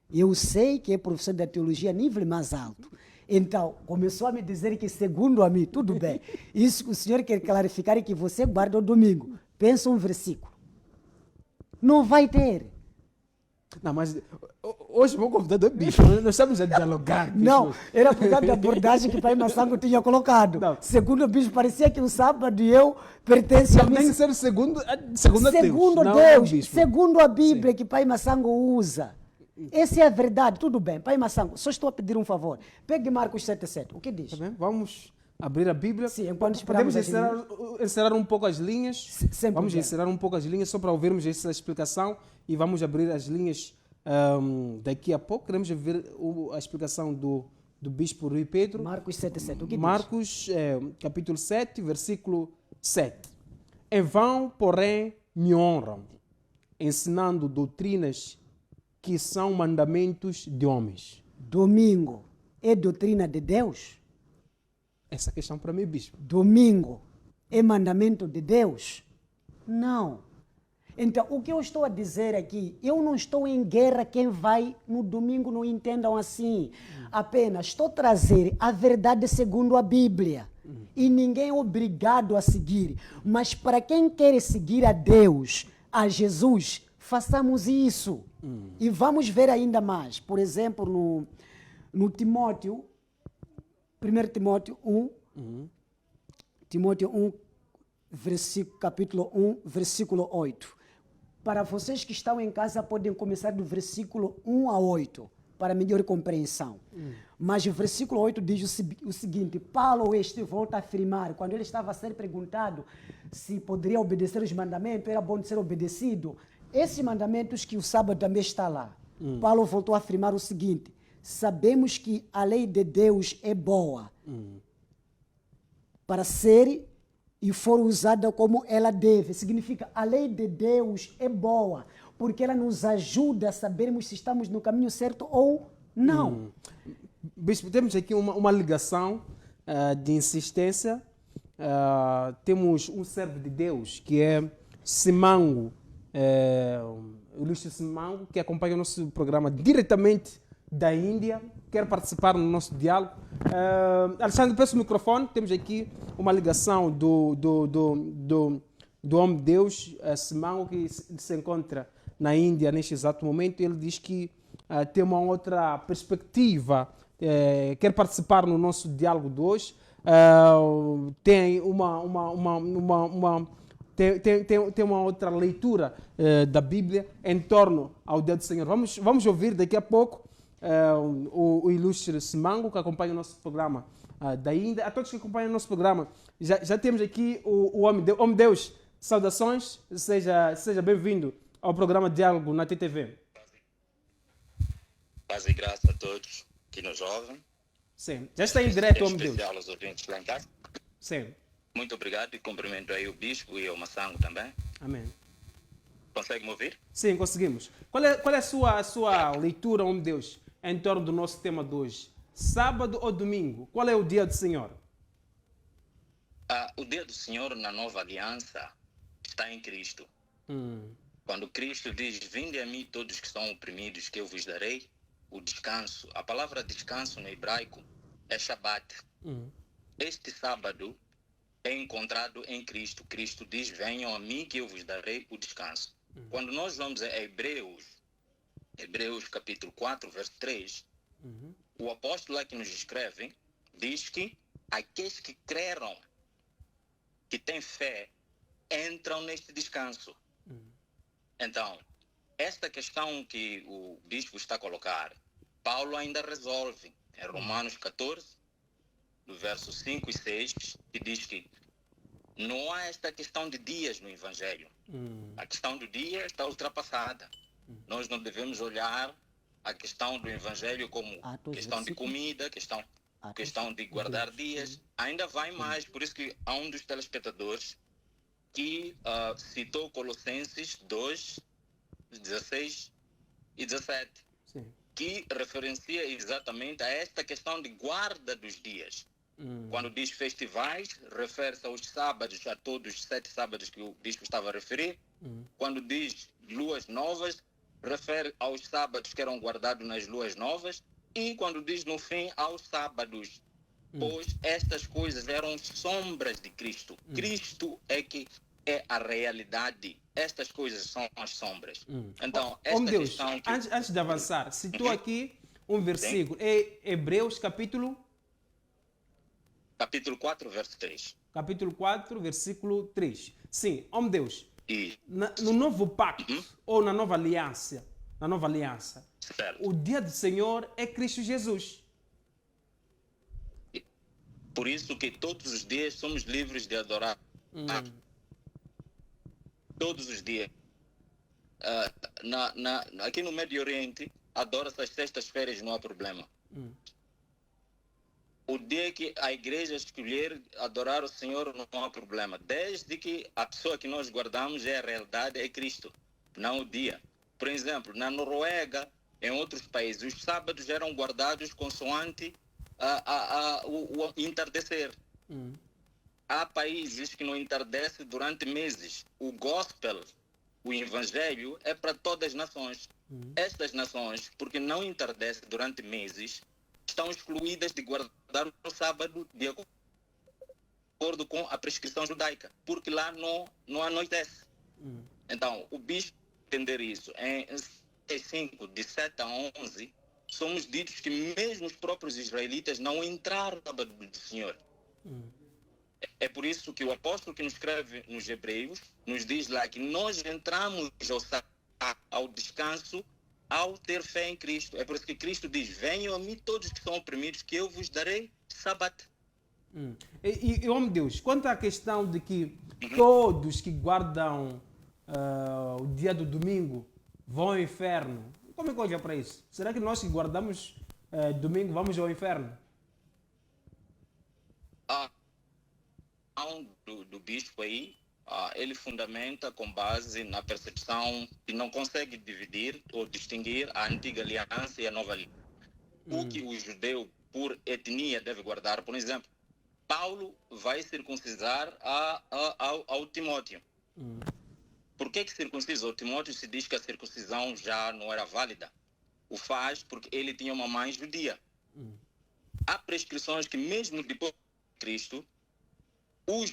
eu sei que é professor da teologia a nível mais alto. Então, começou a me dizer que segundo a mim, tudo bem. Isso que o Senhor quer clarificar é que você guarda o domingo. Pensa um versículo. Não vai ter. Não, mas hoje o meu convidado é bispo, nós estamos a dialogar. Não, era por causa da abordagem que o Pai Massango tinha colocado. Não. Segundo o bispo, parecia que o sábado e eu pertencem a mim. Tem que ser segundo a Deus. Segundo Deus, segundo a Bíblia que o Pai Massango usa. Essa é a verdade, tudo bem. Pai Massango, só estou a pedir um favor. Pegue Marcos 7,7. O que diz? Tá bem? Vamos abrir a Bíblia. Sim, enquanto esperamos. Podemos encerrar um pouco as linhas. Vamos encerrar um pouco as linhas só para ouvirmos essa explicação e vamos abrir as linhas daqui a pouco. Queremos ver a explicação do bispo Rui Pedro. Marcos 7,7. O que diz? Marcos, capítulo 7, versículo 7. Em vão, porém, me honram, ensinando doutrinas que são mandamentos de homens. Domingo é doutrina de Deus? Essa questão para mim, bispo. Domingo é mandamento de Deus? Não. Então, o que eu estou a dizer aqui, eu não estou em guerra, quem vai no domingo não entendam assim. Apenas estou a trazer a verdade segundo a Bíblia. E ninguém é obrigado a seguir. Mas para quem quer seguir a Deus, a Jesus, façamos isso. E vamos ver ainda mais. Por exemplo, no Timóteo, 1 Timóteo 1, Timóteo 1, capítulo 1, versículo 8. Para vocês que estão em casa, podem começar do versículo 1 a 8, para melhor compreensão. Mas o versículo 8 diz o seguinte: Paulo volta a afirmar, quando ele estava a ser perguntado se poderia obedecer os mandamentos, era bom de ser obedecido. Esses mandamentos que o sábado também está lá. Paulo voltou a afirmar o seguinte: sabemos que a lei de Deus é boa para ser e for usada como ela deve. Significa, a lei de Deus é boa, porque ela nos ajuda a sabermos se estamos no caminho certo ou não. Bispo, temos aqui uma ligação de insistência. Temos um servo de Deus, que é Simango, o Luís Simango, que acompanha o nosso programa diretamente da Índia, quer participar no nosso diálogo. Alexandre, peço o microfone. Temos aqui uma ligação do homem de Deus, Simango, que se encontra na Índia neste exato momento. Ele diz que tem uma outra perspectiva, quer participar no nosso diálogo de hoje. Tem tem uma outra leitura da Bíblia em torno ao dia do Senhor. Vamos ouvir daqui a pouco o ilustre Simango, que acompanha o nosso programa da Índia, a todos que acompanham o nosso programa. Já temos aqui o Homem Deus. Saudações, seja bem-vindo ao programa Diálogo na TTV. Paz e graça a todos que nos ouvem. Sim, já está em direto, Homem Deus. Especial aos ouvintes lá em casa. Sim. Muito obrigado e cumprimento aí o Bispo e o Massango também. Amém. Consegue me ouvir? Sim, conseguimos. Qual é a sua leitura, Homem Deus, em torno do nosso tema de hoje? Sábado ou domingo? Qual é o dia do Senhor? O dia do Senhor na nova aliança está em Cristo. Quando Cristo diz, vinde a mim todos que são oprimidos, que eu vos darei o descanso. A palavra descanso no hebraico é Shabbat. Este sábado é encontrado em Cristo. Cristo diz, venham a mim que eu vos darei o descanso. Quando nós vamos a Hebreus capítulo 4, verso 3, o apóstolo lá que nos escreve diz que aqueles que creram, que têm fé, entram neste descanso. Então, esta questão que o bispo está a colocar, Paulo ainda resolve em Romanos 14, do verso 5 e 6, que diz que não há esta questão de dias no Evangelho. A questão do dia está ultrapassada. Nós não devemos olhar a questão do Evangelho como questão de comida, questão de guardar dias. Ainda vai mais, por isso que há um dos telespectadores que citou Colossenses 2, 16 e 17, que referencia exatamente a esta questão de guarda dos dias. Quando diz festivais, refere-se aos sábados, a todos os 7 sábados que o bispo estava a referir. Quando diz luas novas, refere aos sábados que eram guardados nas luas novas. E quando diz no fim, aos sábados, pois estas coisas eram sombras de Cristo. Cristo é que é a realidade. Estas coisas são as sombras. Então, esta Deus, questão... antes de avançar, citou aqui um versículo. É Hebreus capítulo 4, verso 3. Capítulo 4, versículo 3. Sim, homem Deus, E, no novo pacto ou na nova aliança, certo. o dia do Senhor é Cristo Jesus. Por isso que todos os dias somos livres de adorar. Todos os dias. Aqui no Médio Oriente, adora-se às sextas-feiras, não há problema. O dia que a igreja escolher adorar o Senhor, não há problema. Desde que a pessoa que nós guardamos é a realidade, é Cristo, não o dia. Por exemplo, na Noruega, em outros países, os sábados eram guardados consoante o entardecer. Há países que não entardecem durante meses. O gospel, o evangelho, é para todas as nações. Estas nações, porque não entardecem durante meses, estão excluídas de guardar o sábado de acordo com a prescrição judaica, porque lá não anoitece. Então, o bispo entender isso, em 5, de 7 a 11, somos ditos que mesmo os próprios israelitas não entraram no sábado do Senhor. É por isso que o apóstolo que nos escreve nos Hebreus nos diz lá que nós entramos ao descanso ao ter fé em Cristo. É por isso que Cristo diz, venham a mim todos que são oprimidos, que eu vos darei sábado. E homem Deus, quanto à questão de que todos que guardam o dia do domingo vão ao inferno, como é que olha para isso? Será que nós que guardamos domingo vamos ao inferno? Do bispo aí, ele fundamenta com base na percepção que não consegue dividir ou distinguir a antiga aliança e a nova aliança. O que o judeu, por etnia, deve guardar, por exemplo, Paulo vai circuncisar ao Timóteo. Por que circuncisa o Timóteo se diz que a circuncisão já não era válida? O faz porque ele tinha uma mãe judia. Há prescrições que mesmo depois de Cristo, os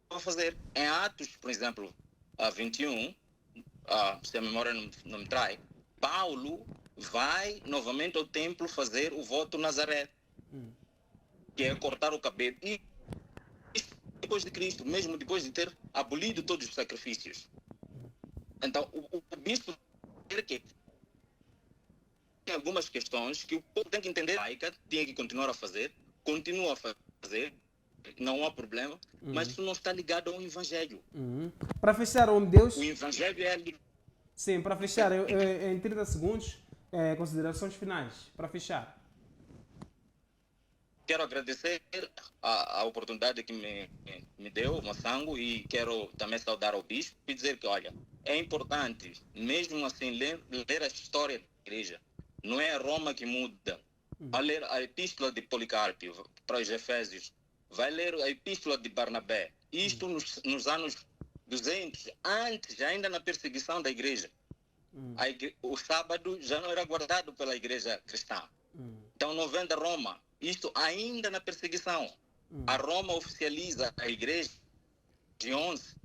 vão fazer. Em Atos, por exemplo, 21, se a memória não me trai, Paulo vai novamente ao templo fazer o voto Nazaré, que é cortar o cabelo. E depois de Cristo, mesmo depois de ter abolido todos os sacrifícios. Então, o bispo quer que algumas questões que o povo tem que entender. Tem que continuar a fazer, continua a fazer, não há problema, mas isso não está ligado ao Evangelho. Para fechar, homem de Deus. O Evangelho é ali. Sim, para fechar, em 30 segundos, considerações finais. Para fechar. Quero agradecer a oportunidade que me deu, Massango, e quero também saudar ao bispo e dizer que, olha, é importante, mesmo assim, ler a história da igreja. Não é Roma que muda. Vai ler a epístola de Policarpo para os Efésios. Vai ler a epístola de Barnabé. Isto nos anos 200, antes, ainda na perseguição da igreja. O sábado já não era guardado pela igreja cristã. Então não vem da Roma. Isto ainda na perseguição. A Roma oficializa a igreja de 11.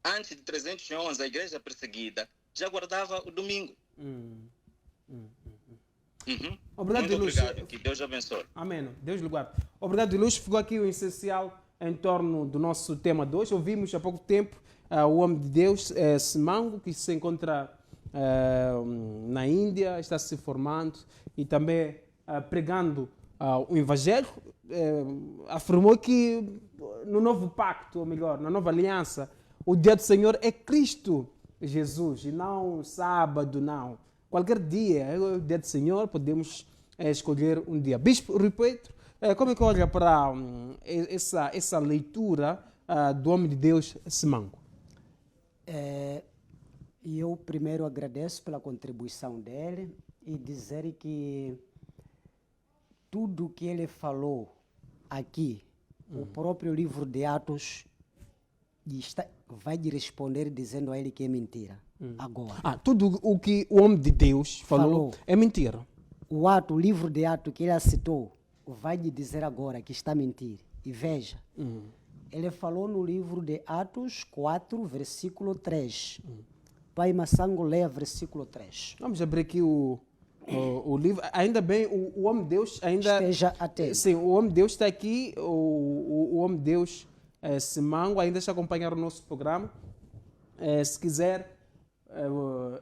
Antes de 311, a igreja perseguida já guardava o domingo. Obrigado, Muito Luz. obrigado. Que Deus abençoe. Amém. Deus lhe guarde. Obrigado, Luz. Ficou aqui o essencial em torno do nosso tema de hoje. Ouvimos há pouco tempo o homem de Deus, Simango, que se encontra na Índia, está se formando e também pregando o Evangelho. Afirmou que no novo pacto, ou melhor, na nova aliança, o dia do Senhor é Cristo Jesus e não sábado, não. Qualquer dia é o dia do Senhor, podemos escolher um dia. Bispo Rui Pedro, como é que olha para essa leitura do homem de Deus, Simango? Eu primeiro agradeço pela contribuição dele e dizer que tudo que ele falou aqui, o próprio livro de Atos vai lhe responder dizendo a ele que é mentira. Agora. Tudo o que o homem de Deus falou é mentira. O livro de Atos que ele citou, vai lhe dizer agora que está a mentir. E veja, ele falou no livro de Atos 4, versículo 3. Pai Massango, leia versículo 3. Vamos abrir aqui o livro. Ainda bem, o homem de Deus ainda... Esteja atento. Sim, o homem de Deus está aqui, o homem de Deus Simango ainda está a acompanhar o nosso programa. Se quiser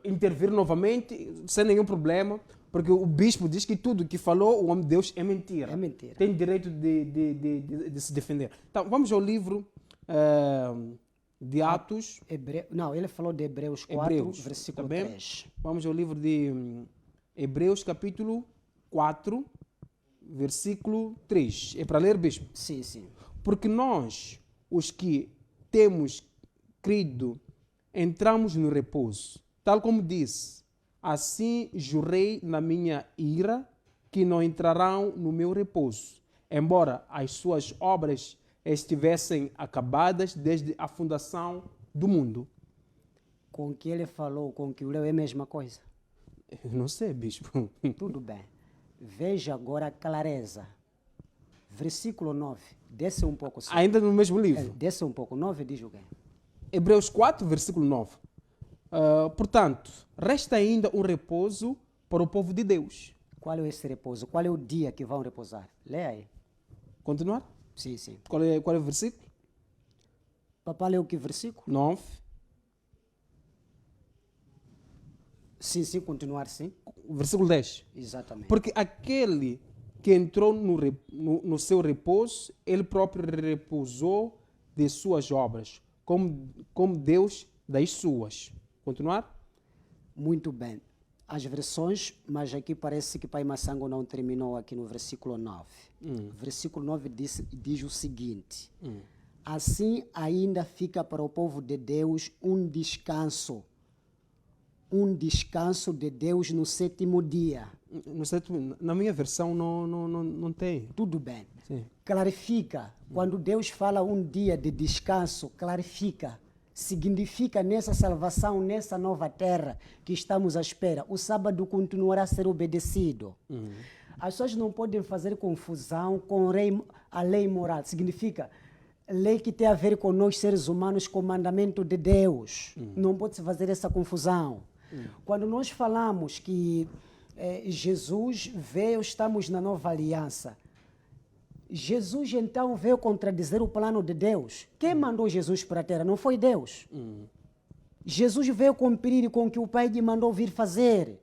intervir novamente, sem nenhum problema, porque o bispo diz que tudo que falou o homem de Deus é mentira. É mentira. Tem direito de se defender. Então, vamos ao livro de Atos. Não, ele falou de Hebreus 4, versículo 3. Vamos ao livro de Hebreus, capítulo 4, versículo 3. É para ler, bispo? Sim, sim. Porque nós, os que temos crido, entramos no repouso. Tal como disse, assim jurei na minha ira que não entrarão no meu repouso, embora as suas obras estivessem acabadas desde a fundação do mundo. Com que ele falou, com que o leu é a mesma coisa? Eu não sei, bispo. Tudo bem. Veja agora a clareza. Versículo 9. Desce um pouco. Sim. Ainda no mesmo livro. Desce um pouco. 9 diz o quê? Hebreus 4, versículo 9. Portanto, resta ainda um repouso para o povo de Deus. Qual é esse repouso? Qual é o dia que vão repousar? Leia aí. Continuar? Sim, sim. Qual é o versículo? Papai leu que versículo? 9. Sim, sim, continuar sim. Versículo 10. Exatamente. Porque aquele que entrou no seu repouso, ele próprio repousou de suas obras, como Deus das suas. Continuar? Muito bem. As versões, mas aqui parece que Pai Massango não terminou aqui no versículo 9. Versículo 9 diz o seguinte: assim ainda fica para o povo de Deus um descanso de Deus no sétimo dia. Na minha versão não tem. Tudo bem. Sim. Clarifica. Quando Deus fala um dia de descanso, clarifica. Significa nessa salvação, nessa nova terra que estamos à espera, o sábado continuará a ser obedecido. As pessoas não podem fazer confusão com a lei moral. Significa lei que tem a ver com nós seres humanos, com o mandamento de Deus. Não pode-se fazer essa confusão. Quando nós falamos que Jesus veio, estamos na nova aliança. Jesus então veio contradizer o plano de Deus. Quem mandou Jesus para a terra? Não foi Deus. Jesus veio cumprir com o que o Pai lhe mandou vir fazer.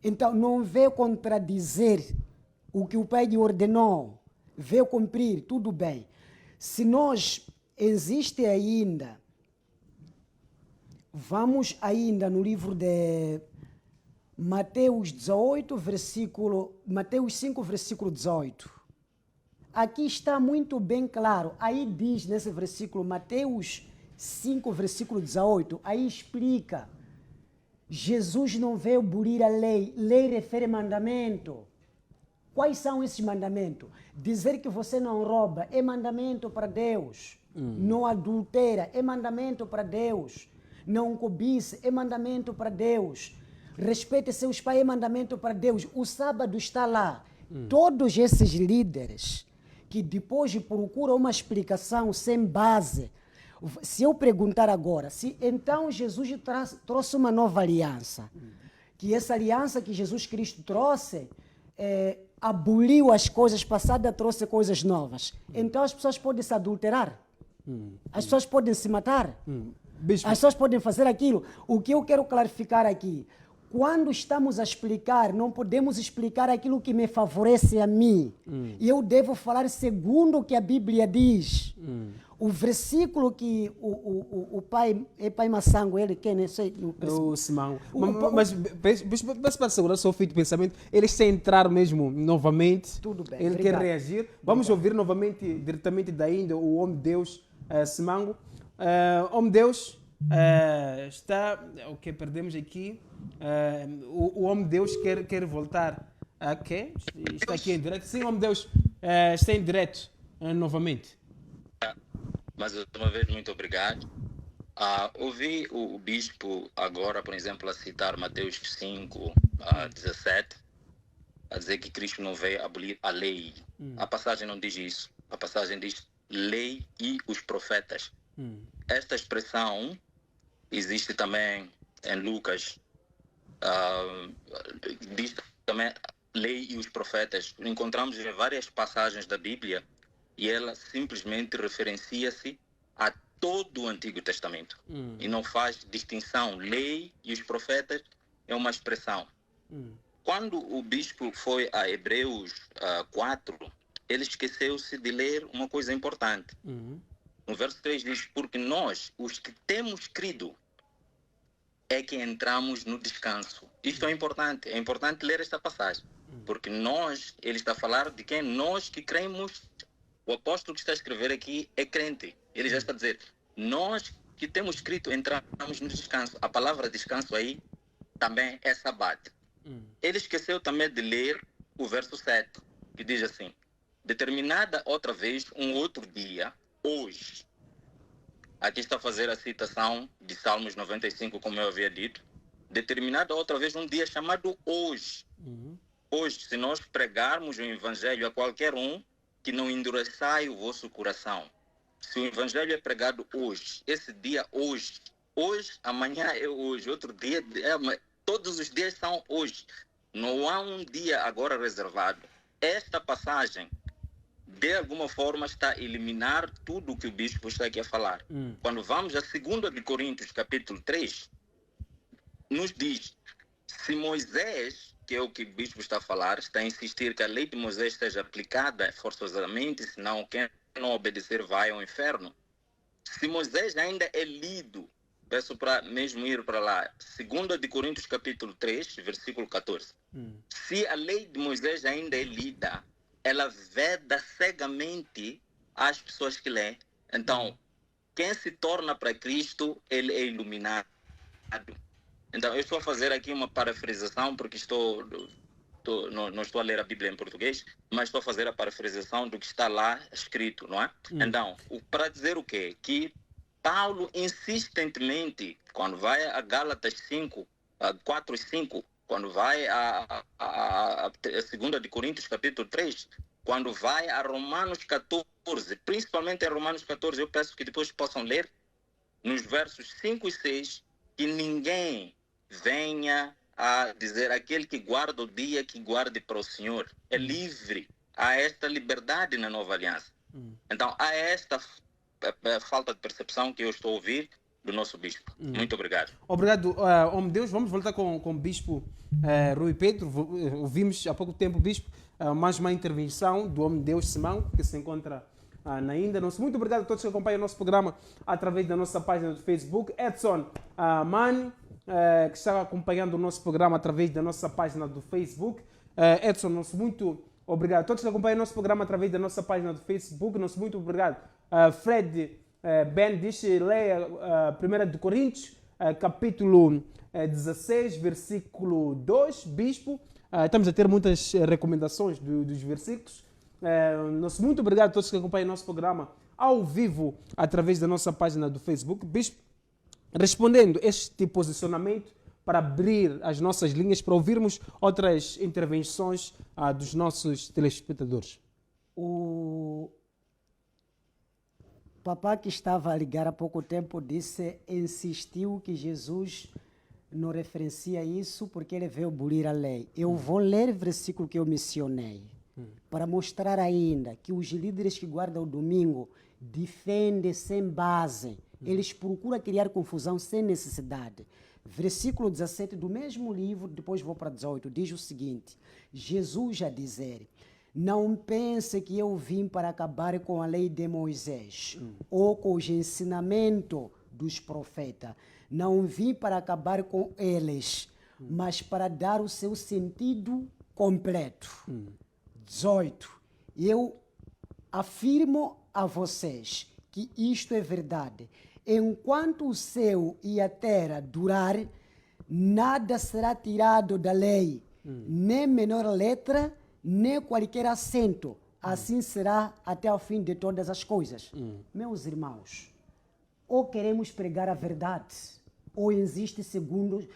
Então, não veio contradizer o que o Pai lhe ordenou, veio cumprir, tudo bem. Se nós existe ainda, vamos ainda no livro de Mateus 5, versículo 18. Aqui está muito bem claro. Aí diz nesse versículo, Mateus 5, versículo 18, aí explica. Jesus não veio abolir a lei. Lei refere mandamento. Quais são esses mandamentos? Dizer que você não rouba é mandamento para Deus. Não adultera é mandamento para Deus. Não cobiça é mandamento para Deus. Respeite seus pais é mandamento para Deus. O sábado está lá. Todos esses líderes que depois procuram uma explicação sem base. Se eu perguntar agora, se então Jesus trouxe uma nova aliança, que essa aliança que Jesus Cristo trouxe aboliu as coisas passadas, trouxe coisas novas. Então as pessoas podem se adulterar, as pessoas podem se matar, as pessoas podem fazer aquilo. O que eu quero clarificar aqui, quando estamos a explicar, não podemos explicar aquilo que me favorece a mim. E eu devo falar segundo o que a Bíblia diz. O versículo que o pai, é pai Massango, ele quem não sei. O Simango. Mas para segurar o seu fio de pensamento, ele está a entrar mesmo novamente. Tudo bem, ele obrigado. quer reagir. Vamos ouvir novamente, diretamente da Índia, o homem de Deus, Simango. Homem de Deus, está. O que perdemos aqui? O homem de Deus quer voltar. Okay? Está aqui em direto. Sim, homem de Deus, está em direto novamente. Mais uma vez, muito obrigado. Ouvi o bispo agora, por exemplo, a citar Mateus 5, 17, a dizer que Cristo não veio abolir a lei. A passagem não diz isso. A passagem diz lei e os profetas. Esta expressão existe também em Lucas. Diz também lei e os profetas. Encontramos em várias passagens da Bíblia e ela simplesmente referencia-se a todo o Antigo Testamento. E não faz distinção. Lei e os profetas é uma expressão. Quando o bispo foi a Hebreus 4, ele esqueceu-se de ler uma coisa importante. No verso 3 diz, porque nós, os que temos crido, é que entramos no descanso. Isto é importante ler esta passagem. Porque nós, ele está a falar de quem? Nós que cremos. O apóstolo que está a escrever aqui é crente. Ele já está a dizer, nós que temos escrito entramos no descanso. A palavra descanso aí também é sabate. Ele esqueceu também de ler o verso 7, que diz assim, determinada outra vez um outro dia, hoje. Aqui está a fazer a citação de Salmos 95, como eu havia dito. Determinada outra vez um dia chamado hoje. Hoje, se nós pregarmos o evangelho a qualquer um, que não endureçai o vosso coração. Se o evangelho é pregado hoje, esse dia hoje, amanhã é hoje, outro dia, todos os dias são hoje. Não há um dia agora reservado. Esta passagem, de alguma forma, está a eliminar tudo o que o bispo está aqui a falar. Quando vamos a 2 de Coríntios, capítulo 3, nos diz, se Moisés, que é o que o bispo está a falar, está a insistir que a lei de Moisés seja aplicada forçosamente, senão quem não obedecer vai ao inferno. Se Moisés ainda é lido, peço para mesmo ir para lá, 2 de Coríntios capítulo 3, versículo 14. Se a lei de Moisés ainda é lida, ela veda cegamente as pessoas que lê. Então, quem se torna para Cristo, ele é iluminado. Então, eu estou a fazer aqui uma parafraseação, porque não estou a ler a Bíblia em português, mas estou a fazer a parafraseação do que está lá escrito, não é? Então, para dizer o quê? Que Paulo insistentemente, quando vai a Gálatas 4 e 5, quando vai a 2 de Coríntios capítulo 3, quando vai a Romanos 14, principalmente em Romanos 14, eu peço que depois possam ler, nos versos 5 e 6, que ninguém venha a dizer aquele que guarda o dia, que guarde para o Senhor. É livre. Há esta liberdade na nova aliança. Então, há esta falta de percepção que eu estou a ouvir do nosso bispo. Muito obrigado. Obrigado, homem de Deus. Vamos voltar com o bispo Rui Pedro. Ouvimos há pouco tempo o bispo, mais uma intervenção do homem de Deus Simão, que se encontra na Índia. Muito obrigado a todos que acompanham o nosso programa através da nossa página do Facebook. Edson Mani, que está acompanhando o nosso programa através da nossa página do Facebook. Edson, muito obrigado. Todos que acompanham o nosso programa através da nossa página do Facebook, muito obrigado. Fred Ben diz, leia 1 de Coríntios, capítulo 16, versículo 2, bispo. Estamos a ter muitas recomendações dos versículos. Muito obrigado a todos que acompanham o nosso programa ao vivo através da nossa página do Facebook. Bispo, respondendo este posicionamento para abrir as nossas linhas para ouvirmos outras intervenções dos nossos telespectadores. O papá que estava a ligar há pouco tempo insistiu que Jesus não referencia isso porque ele veio abolir a lei. Eu vou ler o versículo que eu mencionei para mostrar ainda que os líderes que guardam o domingo defendem sem base. Eles procuram criar confusão sem necessidade. Versículo 17 do mesmo livro, depois vou para 18, diz o seguinte: Jesus a dizer: não pense que eu vim para acabar com a lei de Moisés ou com os ensinamentos dos profetas. Não vim para acabar com eles, mas para dar o seu sentido completo. 18. Eu afirmo a vocês que isto é verdade. Enquanto o céu e a terra durar, nada será tirado da lei, nem menor letra, nem qualquer acento. Assim será até o fim de todas as coisas. Meus irmãos, ou queremos pregar a verdade, ou existe segundo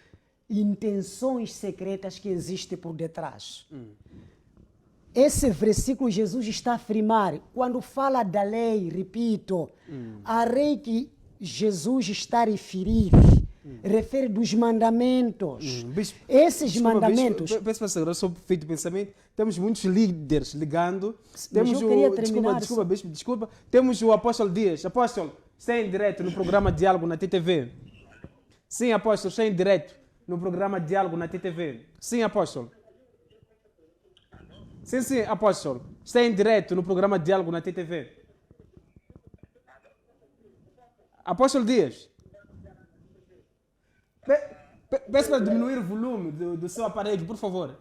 intenções secretas que existem por detrás. Esse versículo Jesus está a afirmar, quando fala da lei, repito, a lei que Jesus está a referir, refere dos mandamentos. Bispo, esses mandamentos... Bispo, peço para segurar só feito pensamento. Temos muitos líderes ligando. Temos eu queria terminar... Desculpa. Temos o apóstolo Dias. Apóstolo, está em direto no programa Diálogo na TTV. Sim, apóstolo, está em direto no programa Diálogo na TTV. Sim, apóstolo. Sim, apóstolo. Está em direto no programa Diálogo na TTV. Apóstolo Dias. Peço para diminuir o volume do seu aparelho, por favor.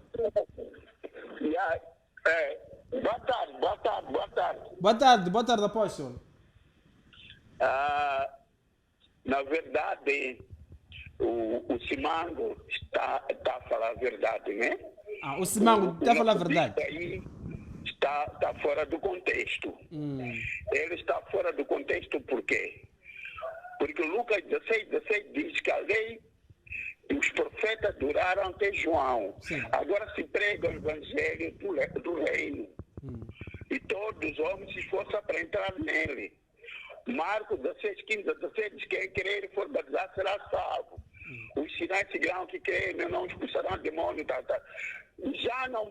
Boa tarde, apóstolo. Na verdade, o Simango está a falar a verdade, né? O Simango está a falar a verdade. Aí está fora do contexto. Ele está fora do contexto por quê? Porque Lucas 16 diz que a lei e os profetas duraram até João. Sim. Agora se prega o evangelho do reino. E todos os homens se esforçam para entrar nele. Marcos 16, 15, 16 diz que quem crer e for batizado será salvo. Os sinais seguirão que creem, não expulsarão demônio. Já não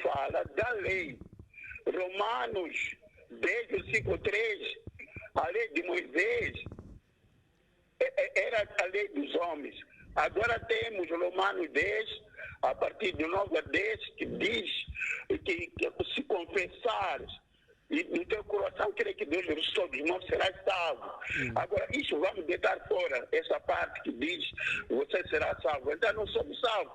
fala da lei. Romanos 10, versículo 3, a lei de Moisés era a lei dos homens. Agora temos Romanos 10, a partir de 9 a 10, que diz que se confessares e no teu coração crer que Deus ressuscitou dos mortos, serás salvo. Agora, isso vamos deitar fora, essa parte que diz você será salvo. Então, não somos salvos.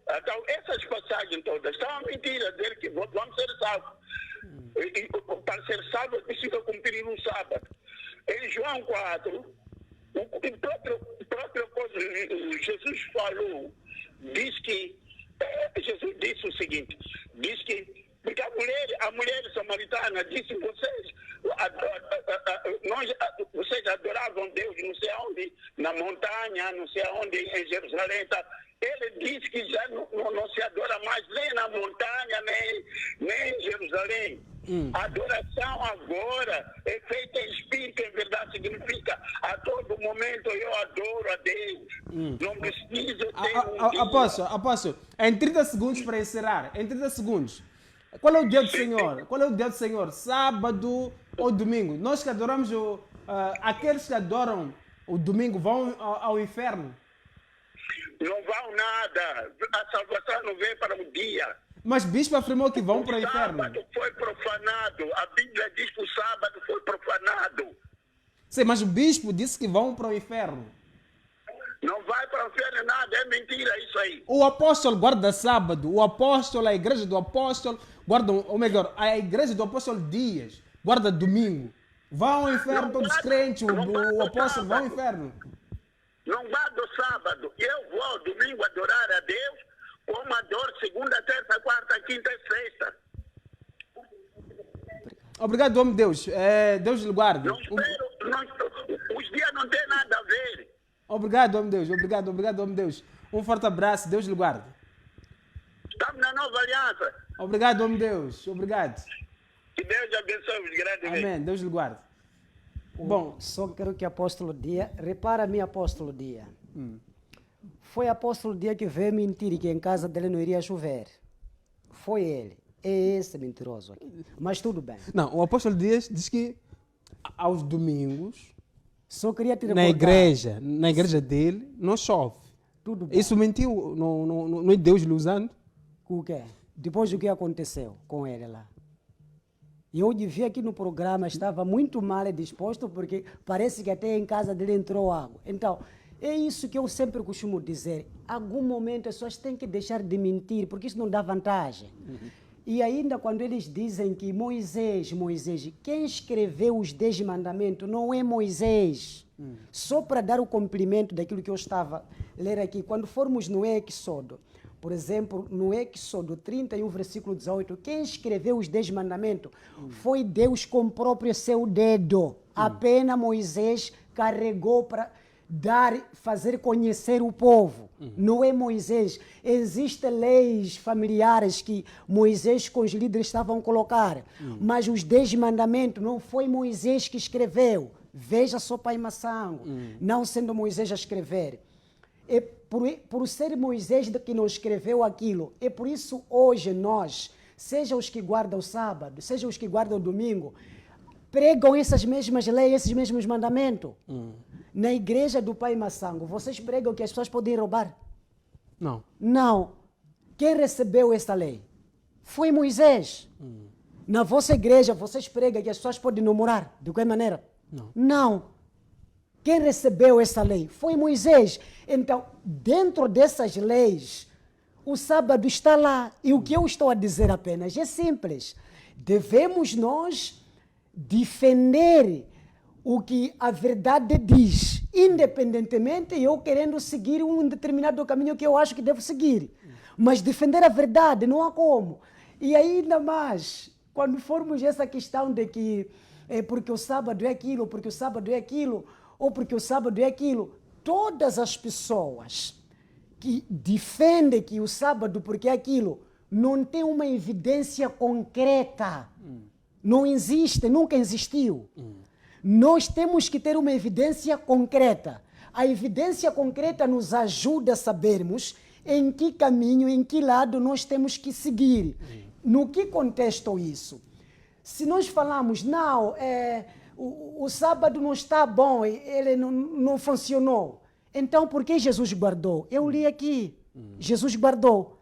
Então, essas passagens todas são uma mentira dele que vamos ser salvos. E para ser salvo, é preciso cumprir um sábado. Em João 4, o próprio coisa Jesus falou, diz que, Jesus disse o seguinte, diz que, porque a mulher samaritana disse, vocês adoravam Deus não sei onde, na montanha, não sei onde, em Jerusalém. Tá? Ele disse que já não se adora mais nem na montanha, nem em Jerusalém. A adoração agora é feita em espírito, em verdade, significa a todo momento eu adoro a Deus. Não preciso ter Apóstolo, em 30 segundos para encerrar, em 30 segundos. Qual é o dia do Senhor? Qual é o dia do Senhor? Sábado ou domingo? Nós que adoramos aqueles que adoram o domingo vão ao inferno? Não vão nada. A salvação não vem para um dia. Mas o bispo afirmou que vão para o O inferno. sábado foi profanado. A Bíblia diz que o sábado foi profanado. Sim, mas o bispo disse que vão para o inferno. Não vai para o inferno nada. É mentira isso aí. O apóstolo guarda sábado. O apóstolo, a igreja do apóstolo, guarda, ou melhor, a igreja do apóstolo Dias guarda domingo. Vão ao inferno todos os crentes. O apóstolo vai ao inferno. Não vá do sábado. Eu vou ao domingo adorar a Deus como adoro segunda, terça, quarta, quinta e sexta. Obrigado, homem de Deus. Deus lhe guarde. Não espero. Os dias não têm nada a ver. Obrigado, homem de Deus. Obrigado, homem de Deus. Um forte abraço. Deus lhe guarde. Estamos na nova aliança. Obrigado, homem de Deus. Obrigado. Que Deus abençoe os grandes. Amém. Deus lhe guarde. Bom, só quero que apóstolo Dia, repara-me apóstolo Dia. Foi apóstolo Dia que veio mentir que em casa dele não iria chover. Foi ele. É esse mentiroso aqui. Mas tudo bem. Não, o apóstolo Dias diz que aos domingos, Só queria te na igreja dele, não chove. Tudo bem. Isso mentiu, não é Deus lhe usando? O quê? Depois do que aconteceu com ele lá. Eu devia aqui no programa, estava muito mal disposto, porque parece que até em casa dele entrou água. Então, é isso que eu sempre costumo dizer. Algum momento as pessoas têm que deixar de mentir, porque isso não dá vantagem. E ainda quando eles dizem que Moisés, quem escreveu os 10 mandamentos não é Moisés. Só para dar o cumprimento daquilo que eu estava a ler aqui, quando formos no Éxodo, por exemplo, no Éxodo 31, versículo 18, quem escreveu os 10 mandamentos foi Deus com o próprio seu dedo. Apenas Moisés carregou para fazer conhecer o povo. Não é Moisés. Existem leis familiares que Moisés com os líderes estavam a colocar. Mas os 10 mandamentos não foi Moisés que escreveu. Veja só Pai Massango. Não sendo Moisés a escrever. É por ser Moisés que não escreveu aquilo. É por isso hoje nós, seja os que guardam o sábado, seja os que guardam o domingo, pregam essas mesmas leis, esses mesmos mandamentos. Na igreja do Pai Massango, vocês pregam que as pessoas podem roubar? Não. Não. Quem recebeu esta lei? Foi Moisés. Na vossa igreja, vocês pregam que as pessoas podem namorar? De qualquer maneira? Não. Não. Quem recebeu essa lei? Foi Moisés. Então, dentro dessas leis, o sábado está lá. E o que eu estou a dizer apenas é simples. Devemos nós defender o que a verdade diz, independentemente eu querendo seguir um determinado caminho que eu acho que devo seguir. Mas defender a verdade não há como. E ainda mais, quando formos essa questão de que porque o sábado é aquilo, porque o sábado é aquilo, ou porque o sábado é aquilo, todas as pessoas que defendem que o sábado porque é aquilo, não tem uma evidência concreta. Não existe, nunca existiu. Nós temos que ter uma evidência concreta. A evidência concreta nos ajuda a sabermos em que caminho, em que lado nós temos que seguir. No que contexto isso? Se nós falamos, não, o sábado não está bom, ele não funcionou. Então, por que Jesus guardou? Eu li aqui, Jesus guardou.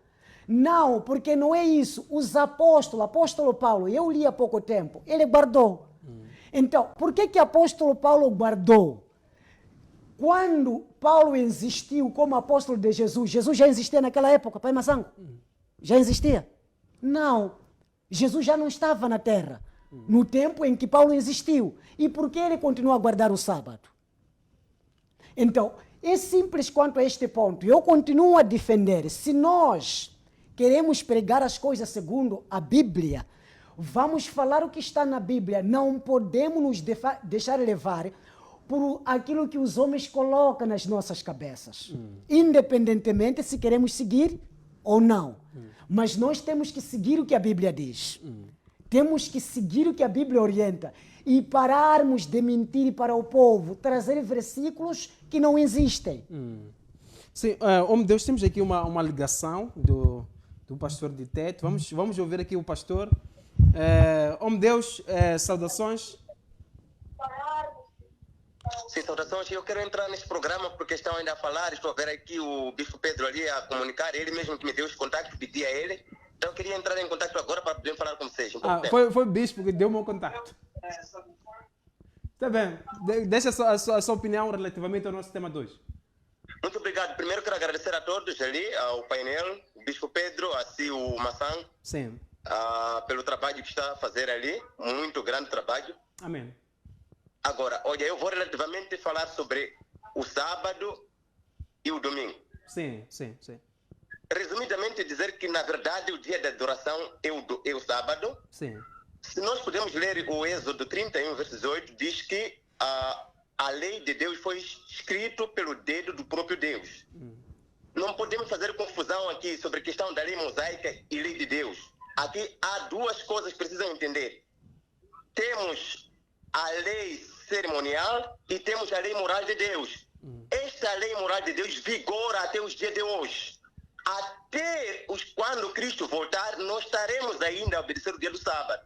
Não, porque não é isso. Os apóstolo Paulo, eu li há pouco tempo, ele guardou. Então, por que apóstolo Paulo guardou? Quando Paulo existiu como apóstolo de Jesus, Jesus já existia naquela época, Pai Massango? Já existia? Não. Jesus já não estava na terra, no tempo em que Paulo existiu. E por que ele continua a guardar o sábado? Então, é simples quanto a este ponto. Eu continuo a defender. Se nós queremos pregar as coisas segundo a Bíblia, vamos falar o que está na Bíblia. Não podemos nos deixar levar por aquilo que os homens colocam nas nossas cabeças. Independentemente se queremos seguir ou não. Mas nós temos que seguir o que a Bíblia diz. Temos que seguir o que a Bíblia orienta. E pararmos de mentir para o povo, trazer versículos que não existem. Sim, homem de Deus, temos aqui uma ligação do pastor de Teto. Vamos ouvir aqui o pastor. Homem de Deus, saudações. Sim, saudações. Eu quero entrar nesse programa porque estão ainda a falar. Estou a ver aqui o Bispo Pedro ali a comunicar. Ele mesmo que me deu os contactos, pedi a ele. Então eu queria entrar em contato agora para poder falar com vocês. Foi o Bispo que deu o meu contato. Está bem. Deixa a sua opinião relativamente ao nosso tema 2. Muito obrigado. Primeiro quero agradecer a todos ali, ao painel, o Bispo Pedro, assim o Massan. Sim. Pelo trabalho que está a fazer ali. Muito grande trabalho. Amém. Agora, olha, eu vou relativamente falar sobre o sábado e o domingo. Sim. Resumidamente dizer que, na verdade, o dia da adoração é o sábado. Sim. Se nós podemos ler o Êxodo 31, verso 18, diz que a lei de Deus foi escrita pelo dedo do próprio Deus. Não podemos fazer confusão aqui sobre a questão da lei mosaica e lei de Deus. Aqui há duas coisas que precisam entender. Temos a lei cerimonial e temos a lei moral de Deus. Esta lei moral de Deus vigora até os dias de hoje. Quando Cristo voltar, nós estaremos ainda a obedecer o dia do sábado.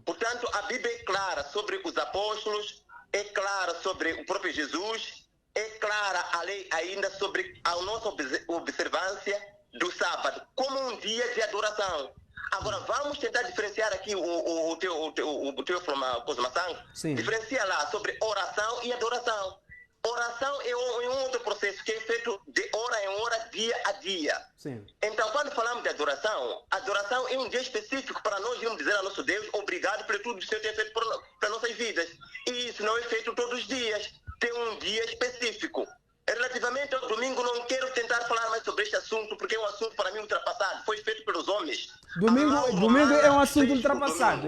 Portanto, a Bíblia é clara sobre os apóstolos, é clara sobre o próprio Jesus, é clara a lei ainda sobre a nossa observância do sábado, como um dia de adoração. Agora, vamos tentar diferenciar aqui o teu Cosmação. Diferencia lá sobre oração e adoração. Oração é um outro processo que é feito de hora em hora, dia a dia. Sim. Então, quando falamos de adoração, adoração é um dia específico para nós irmos dizer ao nosso Deus, obrigado por tudo que o Senhor tem feito para nossas vidas. E isso não é feito todos os dias. Tem um dia específico. Relativamente ao domingo, não quero tentar falar mais sobre este assunto, porque é um assunto para mim ultrapassado. Foi feito pelos homens. Domingo é um assunto ultrapassado.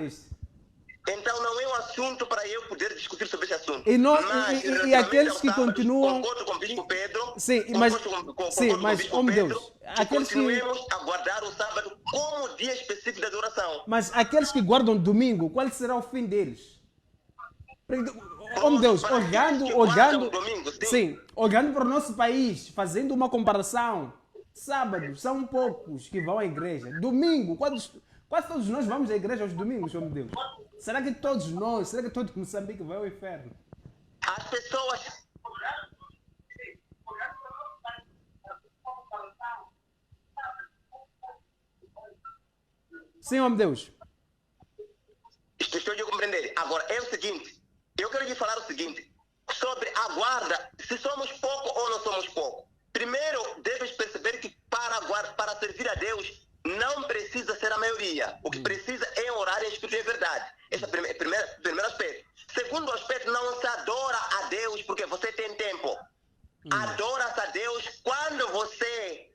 Então não é um assunto para eu poder discutir sobre esse assunto. E aqueles que continuam... Concordo com o Bispo Pedro. Sim, mas oh, Deus, aqueles que continuemos a guardar o sábado como dia específico de adoração. Mas aqueles que guardam domingo, qual será o fim deles? Oh, Deus, olhando para o nosso país, fazendo uma comparação, sábado são poucos que vão à igreja. Domingo, quase todos nós vamos à igreja aos domingos, oh meu Deus. Será que todo Moçambique vai ao inferno? As pessoas... Sim, oh meu Deus. Estou a compreender. Agora, é o seguinte, eu quero lhe falar o seguinte, sobre a guarda, se somos pouco ou não somos pouco. Primeiro, deves perceber que para servir a Deus, não precisa ser a maioria. O que precisa é orar em espírito e verdade. Esse é o primeiro aspecto. Segundo aspecto, não se adora a Deus porque você tem tempo. Adora-se a Deus quando você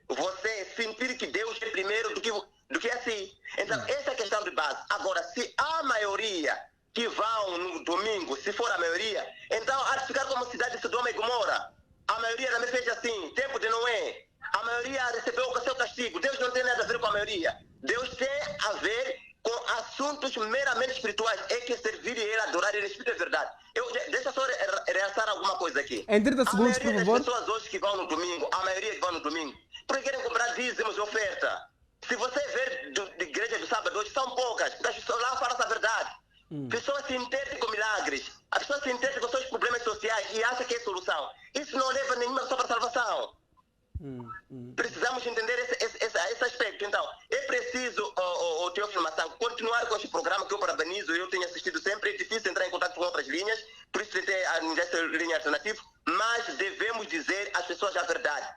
sentir que Deus é primeiro do que assim. Então, essa é a questão de base. Agora, se a maioria que vão no domingo, se for a maioria, então há de ficar como cidade de Sodoma e Gomorra. A maioria também fez assim, tempo de Noé. A maioria recebeu o seu castigo. Deus não tem nada a ver com a maioria. Deus tem a ver com assuntos meramente espirituais. É que servir Ele, adorar Ele, espírito é verdade. Deixa só realçar alguma coisa aqui. Em 30 segundos, por favor. A maioria das pessoas hoje que vão no domingo, a maioria que vão no domingo, porque querem comprar dízimos e oferta. Se você ver de igreja do sábado hoje, são poucas. As pessoas lá falam a verdade. Pessoas se entendem com milagres. As pessoas se entendem com seus problemas sociais e acham que é solução. Isso não leva nenhuma pessoa para a salvação. Precisamos entender esse aspecto. Então, é preciso, o Teófilo Massan, continuar com este programa que eu parabenizo. Eu tenho assistido sempre. É difícil entrar em contato com outras linhas, por isso tentei essa linha alternativa. Mas devemos dizer às pessoas a verdade.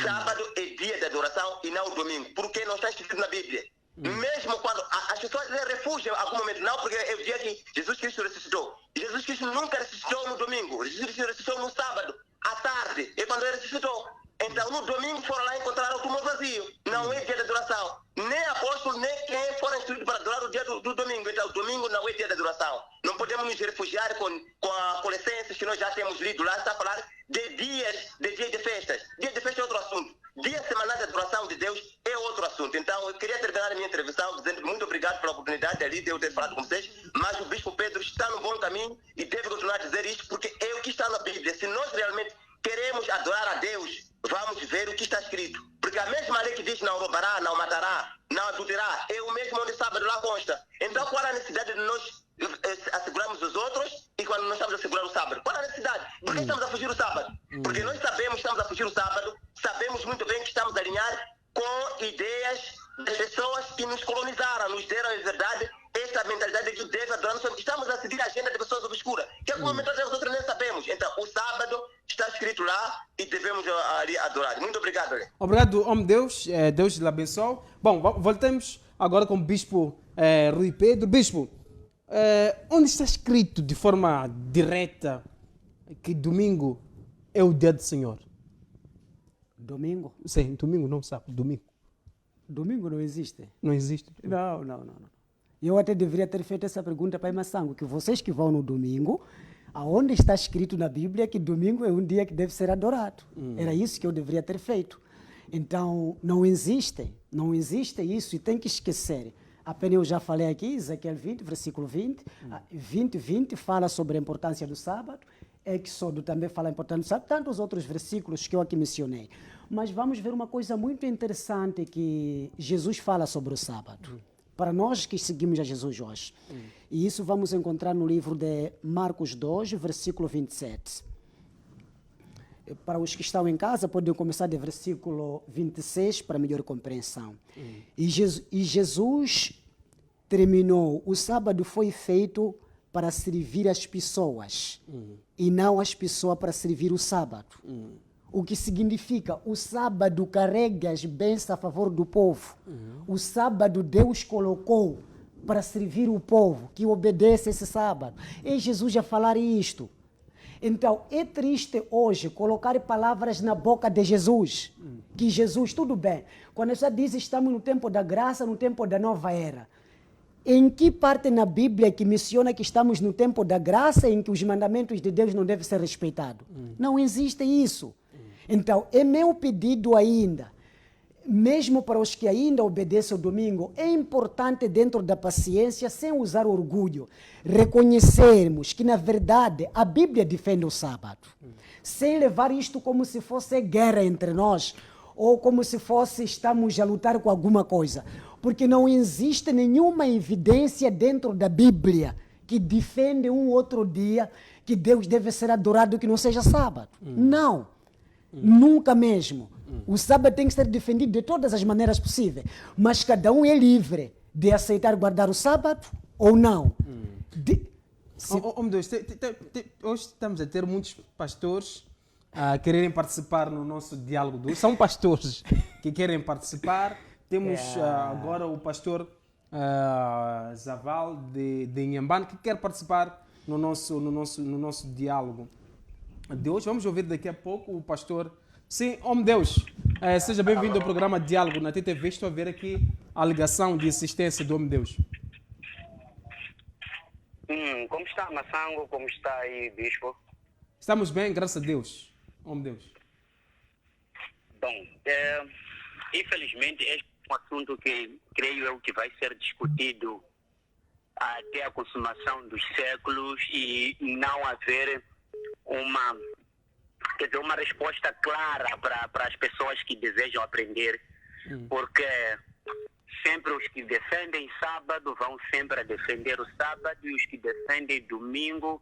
Sábado é dia de adoração e não o domingo, porque não está escrito na Bíblia. Mesmo quando as pessoas se refugiam em algum momento, não, porque é o dia que Jesus Cristo ressuscitou. Jesus Cristo nunca ressuscitou no domingo. Jesus Cristo ressuscitou no sábado, à tarde, é quando ele ressuscitou. Então, no domingo foram lá encontrar o túmulo vazio. Não é dia de adoração. Nem apóstolo, nem quem for instruído para adorar o dia do domingo. Então, o domingo não é dia de adoração. Não podemos nos refugiar com a Colossenses que nós já temos lido lá. Está a falar de dias de festas. Dia de festa é outro assunto. Dia semanal de adoração de Deus é outro assunto. Então, eu queria terminar a minha intervenção dizendo muito obrigado pela oportunidade ali de eu ter falado com vocês. Mas o Bispo Pedro está no bom caminho e deve continuar a dizer isto porque é o que está na Bíblia. Se nós realmente queremos adorar a Deus, vamos ver o que está escrito. Porque a mesma lei que diz não roubará, não matará, não adulterará, é o mesmo onde sábado lá consta. Então qual a necessidade de nós assegurarmos os outros e quando nós estamos a assegurar o sábado? Qual a necessidade? Por que estamos a fugir o sábado? Porque nós sabemos que estamos a fugir o sábado, sabemos muito bem que estamos a alinhar com ideias das pessoas que nos colonizaram, nos deram, em verdade, esta mentalidade que deve adorar. Estamos a seguir a agenda de pessoas obscuras, que algumas nós outras nem sabemos. Então, o sábado está escrito lá e devemos ali adorar. Muito obrigado. Obrigado, homem Deus. Deus lhe abençoe. Bom, voltemos agora com o Bispo Rui Pedro. Bispo, onde está escrito de forma direta que domingo é o dia do Senhor? Domingo? Sim, domingo não sabe, domingo. Domingo não existe. Não existe? Não. Eu até deveria ter feito essa pergunta para Massango, que vocês que vão no domingo, aonde está escrito na Bíblia que domingo é um dia que deve ser adorado. Era isso que eu deveria ter feito. Então, não existe isso e tem que esquecer. Apenas eu já falei aqui, Ezequiel 20, versículo 20, 20 fala sobre a importância do sábado, Éxodo também fala a importância do sábado, tantos outros versículos que eu aqui mencionei. Mas vamos ver uma coisa muito interessante que Jesus fala sobre o sábado, para nós que seguimos a Jesus hoje. E isso vamos encontrar no livro de Marcos 2, versículo 27. Para os que estão em casa, podem começar do versículo 26 para melhor compreensão. E Jesus terminou, o sábado foi feito para servir as pessoas e não as pessoas para servir o sábado. O que significa, o sábado carrega as bênçãos a favor do povo. O sábado Deus colocou para servir o povo que obedece esse sábado. E Jesus já falar isto. Então, é triste hoje colocar palavras na boca de Jesus. Que Jesus, tudo bem. Quando você diz estamos no tempo da graça, no tempo da nova era. Em que parte na Bíblia que menciona que estamos no tempo da graça em que os mandamentos de Deus não devem ser respeitados? Não existe isso. Então, é meu pedido ainda, mesmo para os que ainda obedecem ao domingo, é importante dentro da paciência, sem usar orgulho, reconhecermos que, na verdade, a Bíblia defende o sábado. Sem levar isto como se fosse guerra entre nós, ou como se fosse estamos a lutar com alguma coisa. Porque não existe nenhuma evidência dentro da Bíblia que defende um outro dia que Deus deve ser adorado que não seja sábado. Não. Nunca mesmo. O sábado tem que ser defendido de todas as maneiras possíveis. Mas cada um é livre de aceitar guardar o sábado ou não. Deus, hoje estamos a ter muitos pastores a quererem participar no nosso diálogo. São pastores que querem participar. Temos agora o pastor Zaval de Inhambane que quer participar no nosso diálogo de hoje. Vamos ouvir daqui a pouco o pastor. Sim, homem Deus, seja bem-vindo ao programa Diálogo na TTV. Estou a ver aqui a ligação de assistência do homem Deus. Como está, Massango? Como está aí, Bispo? Estamos bem, graças a Deus. Homem Deus. Bom, infelizmente, este é um assunto que creio eu que vai ser discutido até a consumação dos séculos e não haver uma resposta clara para as pessoas que desejam aprender, porque sempre os que defendem sábado vão sempre a defender o sábado e os que defendem domingo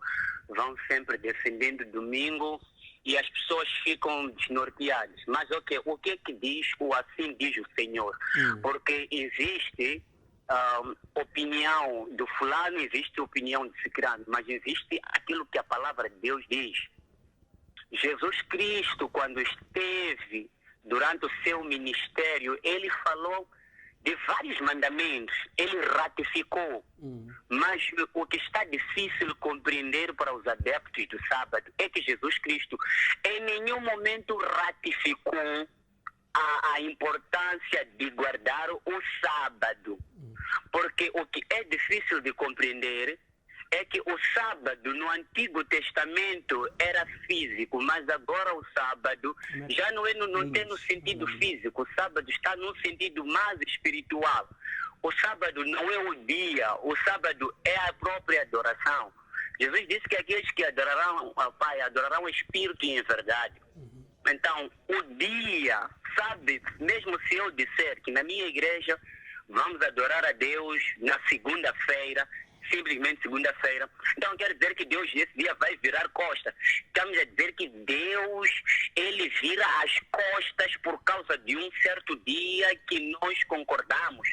vão sempre defendendo domingo e as pessoas ficam desnorteadas. Mas o que é que diz o assim diz o Senhor? Porque existe opinião do fulano, existe opinião de ciclano, mas existe aquilo que a palavra de Deus diz. Jesus Cristo, quando esteve durante o seu ministério, ele falou de vários mandamentos, ele ratificou. Mas o que está difícil compreender para os adeptos do sábado é que Jesus Cristo em nenhum momento ratificou a importância de guardar o sábado. Porque o que é difícil de compreender é que o sábado no Antigo Testamento era físico, mas agora o sábado já não tem no sentido físico, o sábado está no sentido mais espiritual. O sábado não é o dia, o sábado é a própria adoração. Jesus disse que aqueles que adorarão ao Pai adorarão o Espírito em verdade. Então, o dia, sabe, mesmo se eu disser que na minha igreja vamos adorar a Deus na segunda-feira, simplesmente segunda-feira. Então quer dizer que Deus nesse dia vai virar costas. Estamos a dizer que Deus, ele vira as costas por causa de um certo dia que nós concordamos.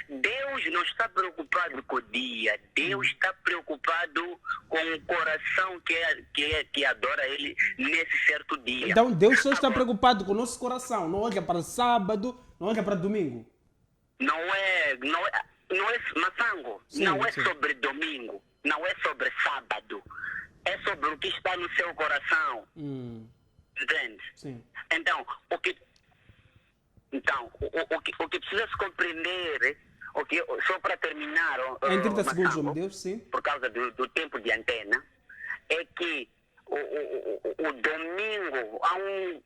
Deus não está preocupado com o dia, Deus está preocupado com o coração que adora Ele nesse certo dia. Então Deus só está preocupado com o nosso coração, não olha para sábado, não olha para domingo. Não é Maçango, Sim, não é sim. sobre domingo, não é sobre sábado, é sobre o que está no seu coração. Entende? Sim. Então, o que precisa se compreender, só para terminar, Em 30 segundos, Maçango, meu Deus, sim. por causa do tempo de antena, é que o domingo,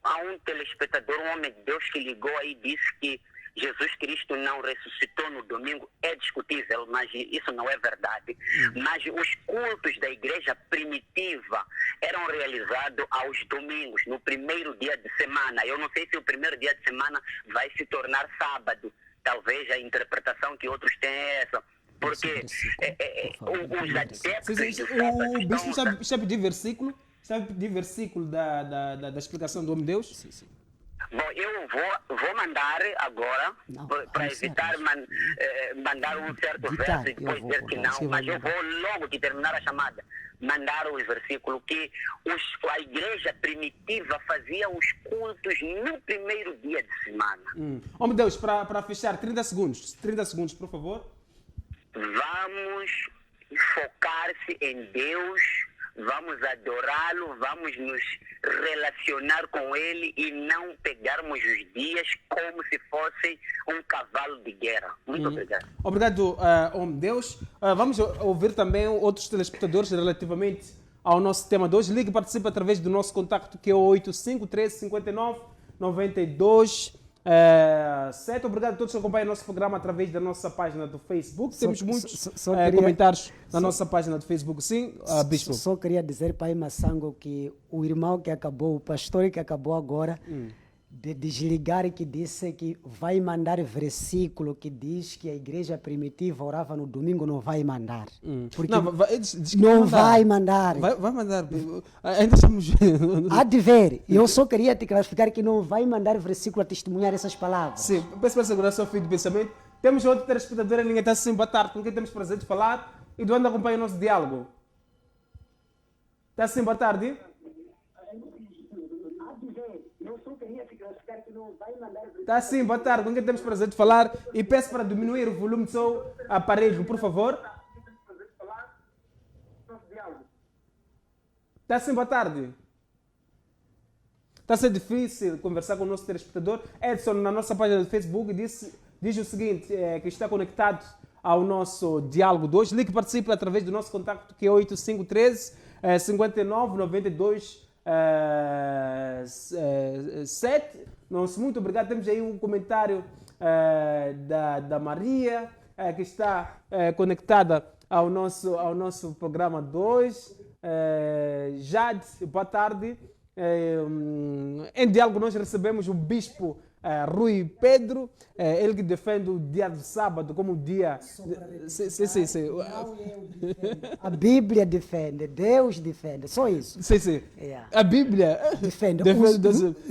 há um telespectador, um homem de Deus que ligou aí e disse que Jesus Cristo não ressuscitou no domingo. É discutível, mas isso não é verdade. Mas os cultos da igreja primitiva eram realizados aos domingos, no primeiro dia de semana. Eu não sei se o primeiro dia de semana vai se tornar sábado. Talvez a interpretação que outros têm é essa. Porque os adeptos Sim. do sábado O bispo estão... sabe pedir versículo? Sabe pedir versículo da explicação do homem de Deus? Sim. Bom, eu vou mandar agora, Não, para evitar mandar um certo verso e depois dizer que não, mas eu vou logo que terminar a chamada mandar o versículo que a igreja primitiva fazia os cultos no primeiro dia de semana. Homem de Deus, para fechar, 30 segundos. 30 segundos, por favor. Vamos focar-se em Deus, vamos adorá-lo, vamos nos relacionar com Ele e não pegarmos os dias como se fossem um cavalo de guerra. Muito obrigado. Obrigado, homem de Deus. Vamos ouvir também outros telespectadores relativamente ao nosso tema de hoje. Ligue e participe através do nosso contacto, que é o 85-13-59-92-7. Obrigado a todos que acompanham o nosso programa através da nossa página do Facebook. Temos muitos comentários na nossa página do Facebook. Sim, Bispo. Só queria dizer para Maçango que o irmão que acabou, o pastor que acabou agora de desligar, que disse que vai mandar versículo que diz que a igreja primitiva orava no domingo, não vai mandar. Porque não vai mandar. Vai mandar. Ainda estamos... Há de ver. Eu só queria te classificar que não vai mandar versículo a testemunhar essas palavras. Sim, peço para segurar o seu filho de pensamento. Temos outro telespectador em linha, está assim, boa tarde, com quem temos prazer de falar e de onde acompanha o nosso diálogo. Está assim, boa tarde. Está sim, boa tarde, com quem temos prazer de falar e peço para diminuir o volume do seu aparelho, por favor. Está sim, boa tarde. Está a ser difícil conversar com o nosso telespectador. Edson, na nossa página do Facebook, diz o seguinte, que está conectado ao nosso diálogo de hoje. Ligue e participe através do nosso contacto, que é 85-13-59-92-7. Nosso muito obrigado. Temos aí um comentário da Maria, que está conectada ao nosso programa de hoje. Jade, boa tarde. Em diálogo nós recebemos o bispo Rui Pedro, ele que defende o dia do sábado como dia... Sim. A Bíblia defende, Deus defende, só isso. Sim. A Bíblia defende.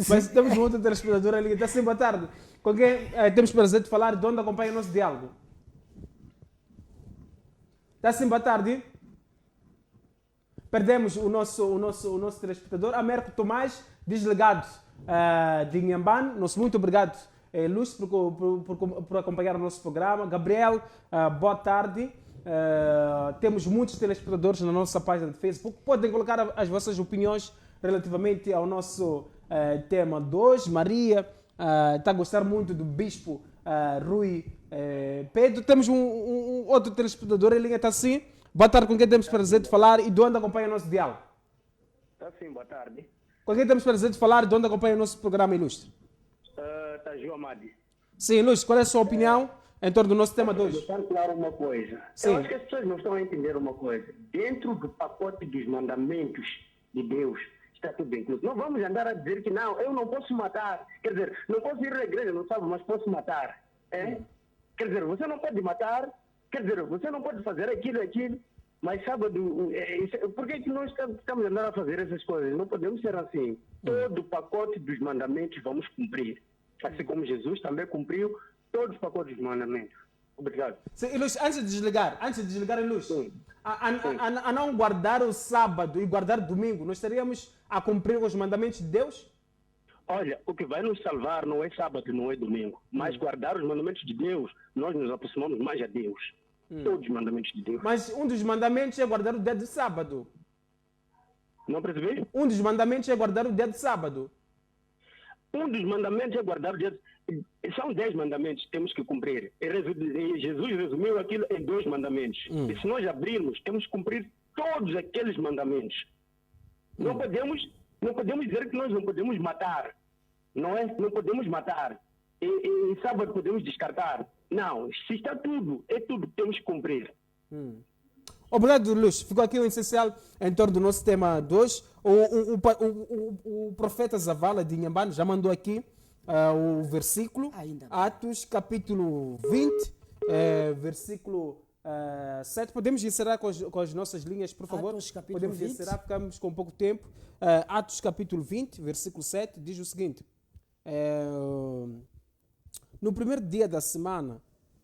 Mas temos um outro telespectador ali que está assim, boa tarde. Com quem temos prazer de falar, de onde acompanha o nosso diálogo. Está assim, boa tarde. Perdemos o nosso telespectador, Américo Tomás, desligado de Inhambane. Nosso muito obrigado, Lúcio, por acompanhar o nosso programa. Gabriel, boa tarde. Temos muitos telespectadores na nossa página de Facebook. Podem colocar as vossas opiniões relativamente ao nosso tema de hoje. Maria está a gostar muito do bispo Rui Pedro. Temos um outro telespectador, ele está assim. Boa tarde, com quem temos prazer de falar e de onde acompanha o nosso diálogo? Está sim, boa tarde. Com quem temos prazer de falar e de onde acompanha o nosso programa ilustre? Está João Amadi. Sim, ilustre, qual é a sua opinião em torno do nosso tema de hoje? Deixar claro uma coisa. Sim. Eu acho que as pessoas não estão a entender uma coisa. Dentro do pacote dos mandamentos de Deus, está tudo incluso. Não vamos andar a dizer que não, eu não posso matar. Quer dizer, não posso ir à igreja, não sabe, mas posso matar. Quer dizer, você não pode matar, Quer dizer, você não pode fazer aquilo, mas sábado, por que que nós estamos andando a fazer essas coisas? Não podemos ser assim. Todo o pacote dos mandamentos vamos cumprir. Assim como Jesus também cumpriu todos os pacotes dos mandamentos. Obrigado. Sim, Luís, antes de desligar, Luís, a não guardar o sábado e guardar o domingo, nós estaríamos a cumprir os mandamentos de Deus? Olha, o que vai nos salvar não é sábado, não é domingo. Mas guardar os mandamentos de Deus, nós nos aproximamos mais a Deus. Todos os mandamentos de Deus. Mas um dos mandamentos é guardar o dia de sábado. Não percebi? Um dos mandamentos é guardar o dia de sábado. Um dos mandamentos é guardar o dia de... São 10 mandamentos que temos que cumprir. Jesus resumiu aquilo em 2 mandamentos. E se nós abrirmos, temos que cumprir todos aqueles mandamentos. Não podemos dizer que nós não podemos matar. Não é? Não podemos matar. E sábado podemos descartar. Não, se está tudo, é tudo que temos que cumprir. Obrigado, Luís. Ficou aqui o essencial em torno do nosso tema de hoje. O profeta Zavala de Inhambane já mandou aqui o versículo. Atos capítulo 20, versículo 7. Podemos encerrar com as nossas linhas, por favor? Podemos 20. encerrar, ficamos com pouco tempo. Atos capítulo 20, versículo 7, diz o seguinte. No primeiro dia da semana,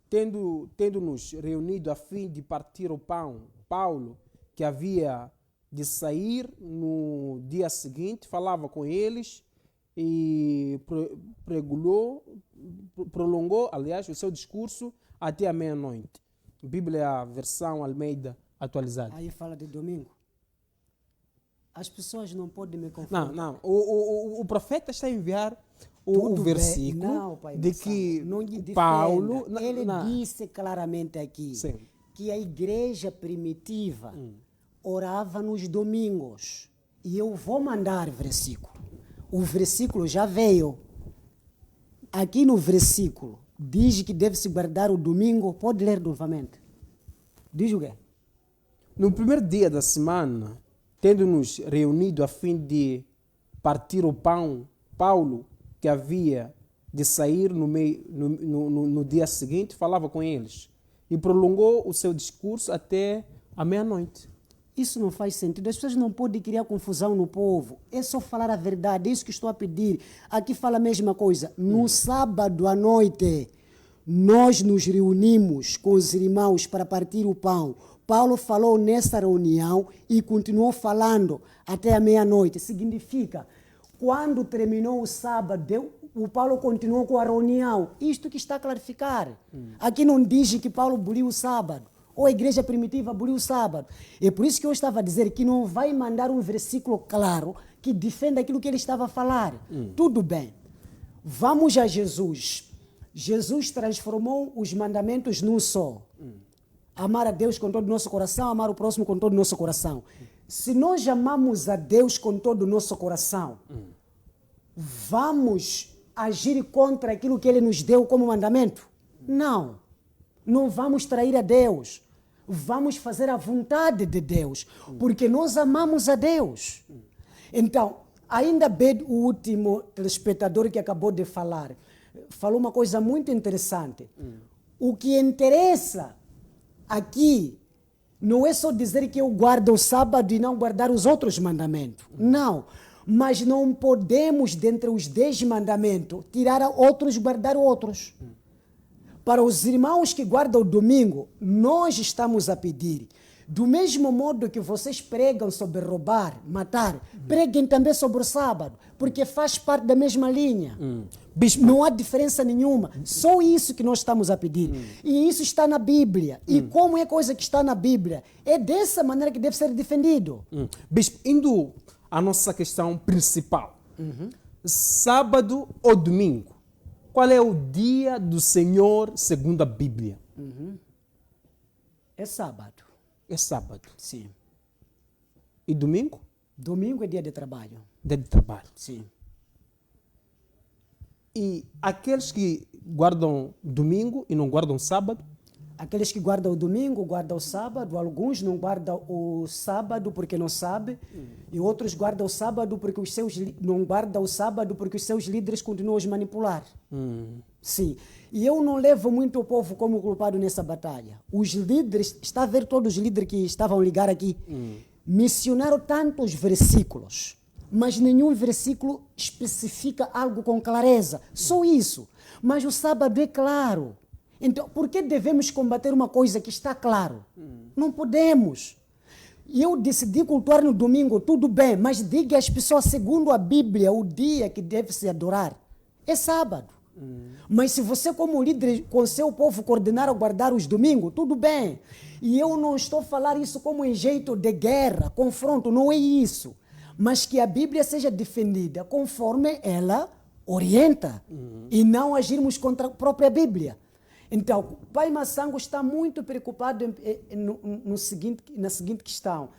tendo-nos reunido a fim de partir o pão, Paulo, que havia de sair no dia seguinte, falava com eles e prolongou, aliás, o seu discurso até a meia-noite. Bíblia, versão Almeida atualizada. Aí fala de domingo. As pessoas não podem me confundir. Não. O profeta está a enviar o versículo não, pai, de que não lhe Paulo... Ele disse claramente aqui que a igreja primitiva orava nos domingos. E eu vou mandar versículo. O versículo já veio. Aqui no versículo diz que deve-se guardar o domingo. Pode ler novamente. Diz o quê? No primeiro dia da semana, tendo-nos reunido a fim de partir o pão, Paulo, que havia de sair no dia seguinte, falava com eles e prolongou o seu discurso até a meia-noite. Isso não faz sentido. As pessoas não podem criar confusão no povo. É só falar a verdade. É isso que estou a pedir. Aqui fala a mesma coisa. No sábado à noite, nós nos reunimos com os irmãos para partir o pão. Paulo falou nessa reunião e continuou falando até a meia-noite. Significa, quando terminou o sábado, o Paulo continuou com a reunião. Isto que está a clarificar. Aqui não diz que Paulo aboliu o sábado, ou a igreja primitiva aboliu o sábado. É por isso que eu estava a dizer que não vai mandar um versículo claro que defenda aquilo que ele estava a falar. Tudo bem. Vamos a Jesus. Jesus transformou os mandamentos num só. Amar a Deus com todo o nosso coração, amar o próximo com todo o nosso coração. Se nós amamos a Deus com todo o nosso coração, vamos agir contra aquilo que Ele nos deu como mandamento? Não. Não vamos trair a Deus. Vamos fazer a vontade de Deus, porque nós amamos a Deus. Então, ainda bem o último telespectador que acabou de falar, falou uma coisa muito interessante. O que interessa aqui não é só dizer que eu guardo o sábado e não guardar os outros mandamentos. Não. Mas não podemos, dentre os 10 mandamentos, tirar outros e guardar outros. Para os irmãos que guardam o domingo, nós estamos a pedir, do mesmo modo que vocês pregam sobre roubar, matar, preguem também sobre o sábado, porque faz parte da mesma linha. Bispo. Não há diferença nenhuma. Só isso que nós estamos a pedir. E isso está na Bíblia. E como é coisa que está na Bíblia, é dessa maneira que deve ser defendido. Bispo, indo à nossa questão principal. Sábado ou domingo? Qual é o dia do Senhor segundo a Bíblia? É sábado. É sábado. Sim. E domingo? Domingo é dia de trabalho. Dia de trabalho. Sim. E aqueles que guardam domingo e não guardam sábado? Aqueles que guardam o domingo, guardam o sábado. Alguns não guardam o sábado porque não sabem. E outros guardam o sábado porque não guardam o sábado porque os seus líderes continuam a os manipular. Sim. E eu não levo muito o povo como culpado nessa batalha. Os líderes, está a ver todos os líderes que estavam a ligar aqui, mencionaram tantos versículos, mas nenhum versículo especifica algo com clareza. Só isso. Mas o sábado é claro. Então, por que devemos combater uma coisa que está claro? Não podemos. Eu decidi cultuar no domingo, tudo bem, mas diga às pessoas, segundo a Bíblia, o dia que deve se adorar é sábado. Mas se você, como líder, com seu povo, coordenar a guardar os domingos, tudo bem. E eu não estou a falar isso como em jeito de guerra, confronto, não é isso. Mas que a Bíblia seja defendida conforme ela orienta. E não agirmos contra a própria Bíblia. Então, o Pai Massango está muito preocupado na seguinte questão.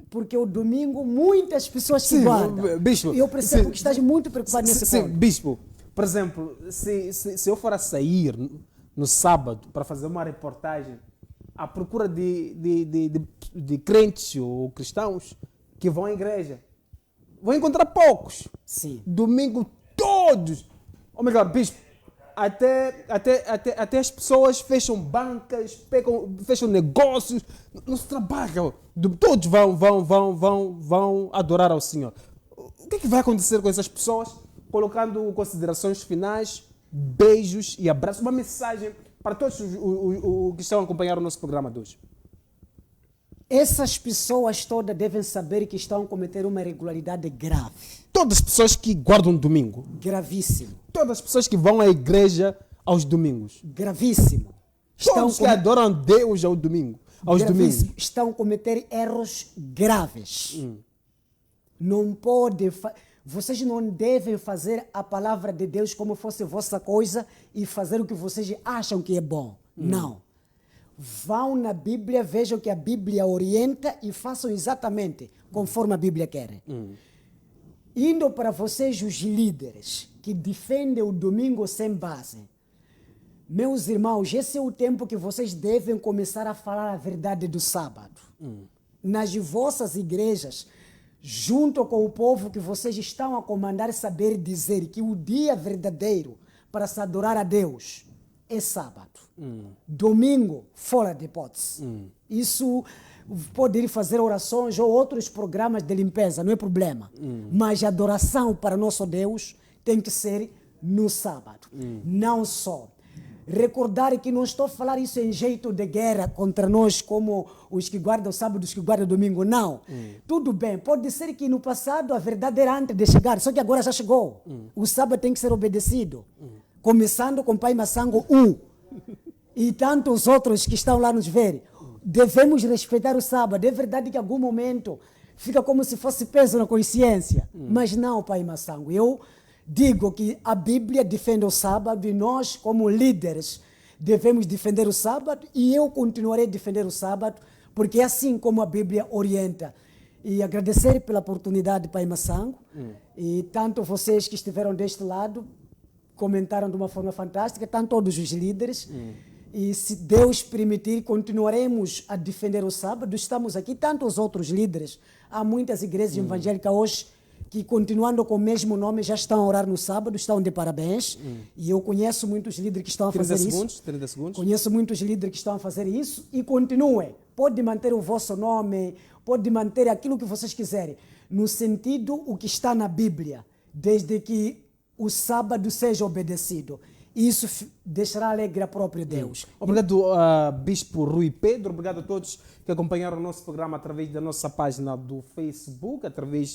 Porque o domingo muitas pessoas se guardam. Bispo, eu percebo que estás muito preocupado nesse ponto. Bispo, por exemplo, se eu for a sair no sábado para fazer uma reportagem à procura de crentes ou cristãos que vão à igreja, vou encontrar poucos. Sim. Domingo todos. Ou melhor, bispo, até as pessoas fecham bancas, fecham negócios, não se trabalham. Todos vão adorar ao Senhor. O que é que vai acontecer com essas pessoas? Colocando considerações finais, beijos e abraços, uma mensagem para todos os que estão a acompanhar o nosso programa de hoje. Essas pessoas todas devem saber que estão a cometer uma irregularidade grave. Todas as pessoas que guardam domingo. Gravíssimo. Todas as pessoas que vão à igreja aos domingos. Gravíssimo. Todos que adoram Deus ao domingo. Aos domingos. Estão a cometer erros graves. Não pode... Vocês não devem fazer a palavra de Deus como fosse vossa coisa e fazer o que vocês acham que é bom. Não. Vão na Bíblia, vejam que a Bíblia orienta e façam exatamente conforme a Bíblia quer. Indo para vocês, os líderes que defendem o domingo sem base. Meus irmãos, esse é o tempo que vocês devem começar a falar a verdade do sábado. Nas vossas igrejas, junto com o povo que vocês estão a comandar, saber dizer que o dia verdadeiro para se adorar a Deus é sábado. Domingo, fora de hipótese. Isso pode ir fazer orações ou outros programas de limpeza, não é problema. Mas a adoração para nosso Deus tem que ser no sábado. Não só. Recordar que não estou a falar isso em jeito de guerra contra nós, como os que guardam sábado, os que guardam domingo. Não. Tudo bem. Pode ser que no passado a verdade era antes de chegar, só que agora já chegou. O sábado tem que ser obedecido. Começando com o Pai Massango 1 e tantos outros que estão lá nos ver. Devemos respeitar o sábado. É verdade que em algum momento fica como se fosse peso na consciência. Mas não, Pai Massango. Eu digo que a Bíblia defende o sábado e nós, como líderes, devemos defender o sábado e eu continuarei a defender o sábado, porque é assim como a Bíblia orienta. E agradecer pela oportunidade, Pai Massango, e tanto vocês que estiveram deste lado, comentaram de uma forma fantástica, tanto todos os líderes. E se Deus permitir, continuaremos a defender o sábado. Estamos aqui, tantos outros líderes. Há muitas igrejas evangélicas hoje que, continuando com o mesmo nome, já estão a orar no sábado, estão de parabéns. E eu conheço muitos líderes que estão a fazer isso. 30 segundos. Conheço muitos líderes que estão a fazer isso e continuem. Pode manter o vosso nome, pode manter aquilo que vocês quiserem, no sentido o que está na Bíblia, desde que o sábado seja obedecido. Isso deixará alegre a próprio Deus. Obrigado, Bispo Rui Pedro. Obrigado a todos que acompanharam o nosso programa através da nossa página do Facebook, através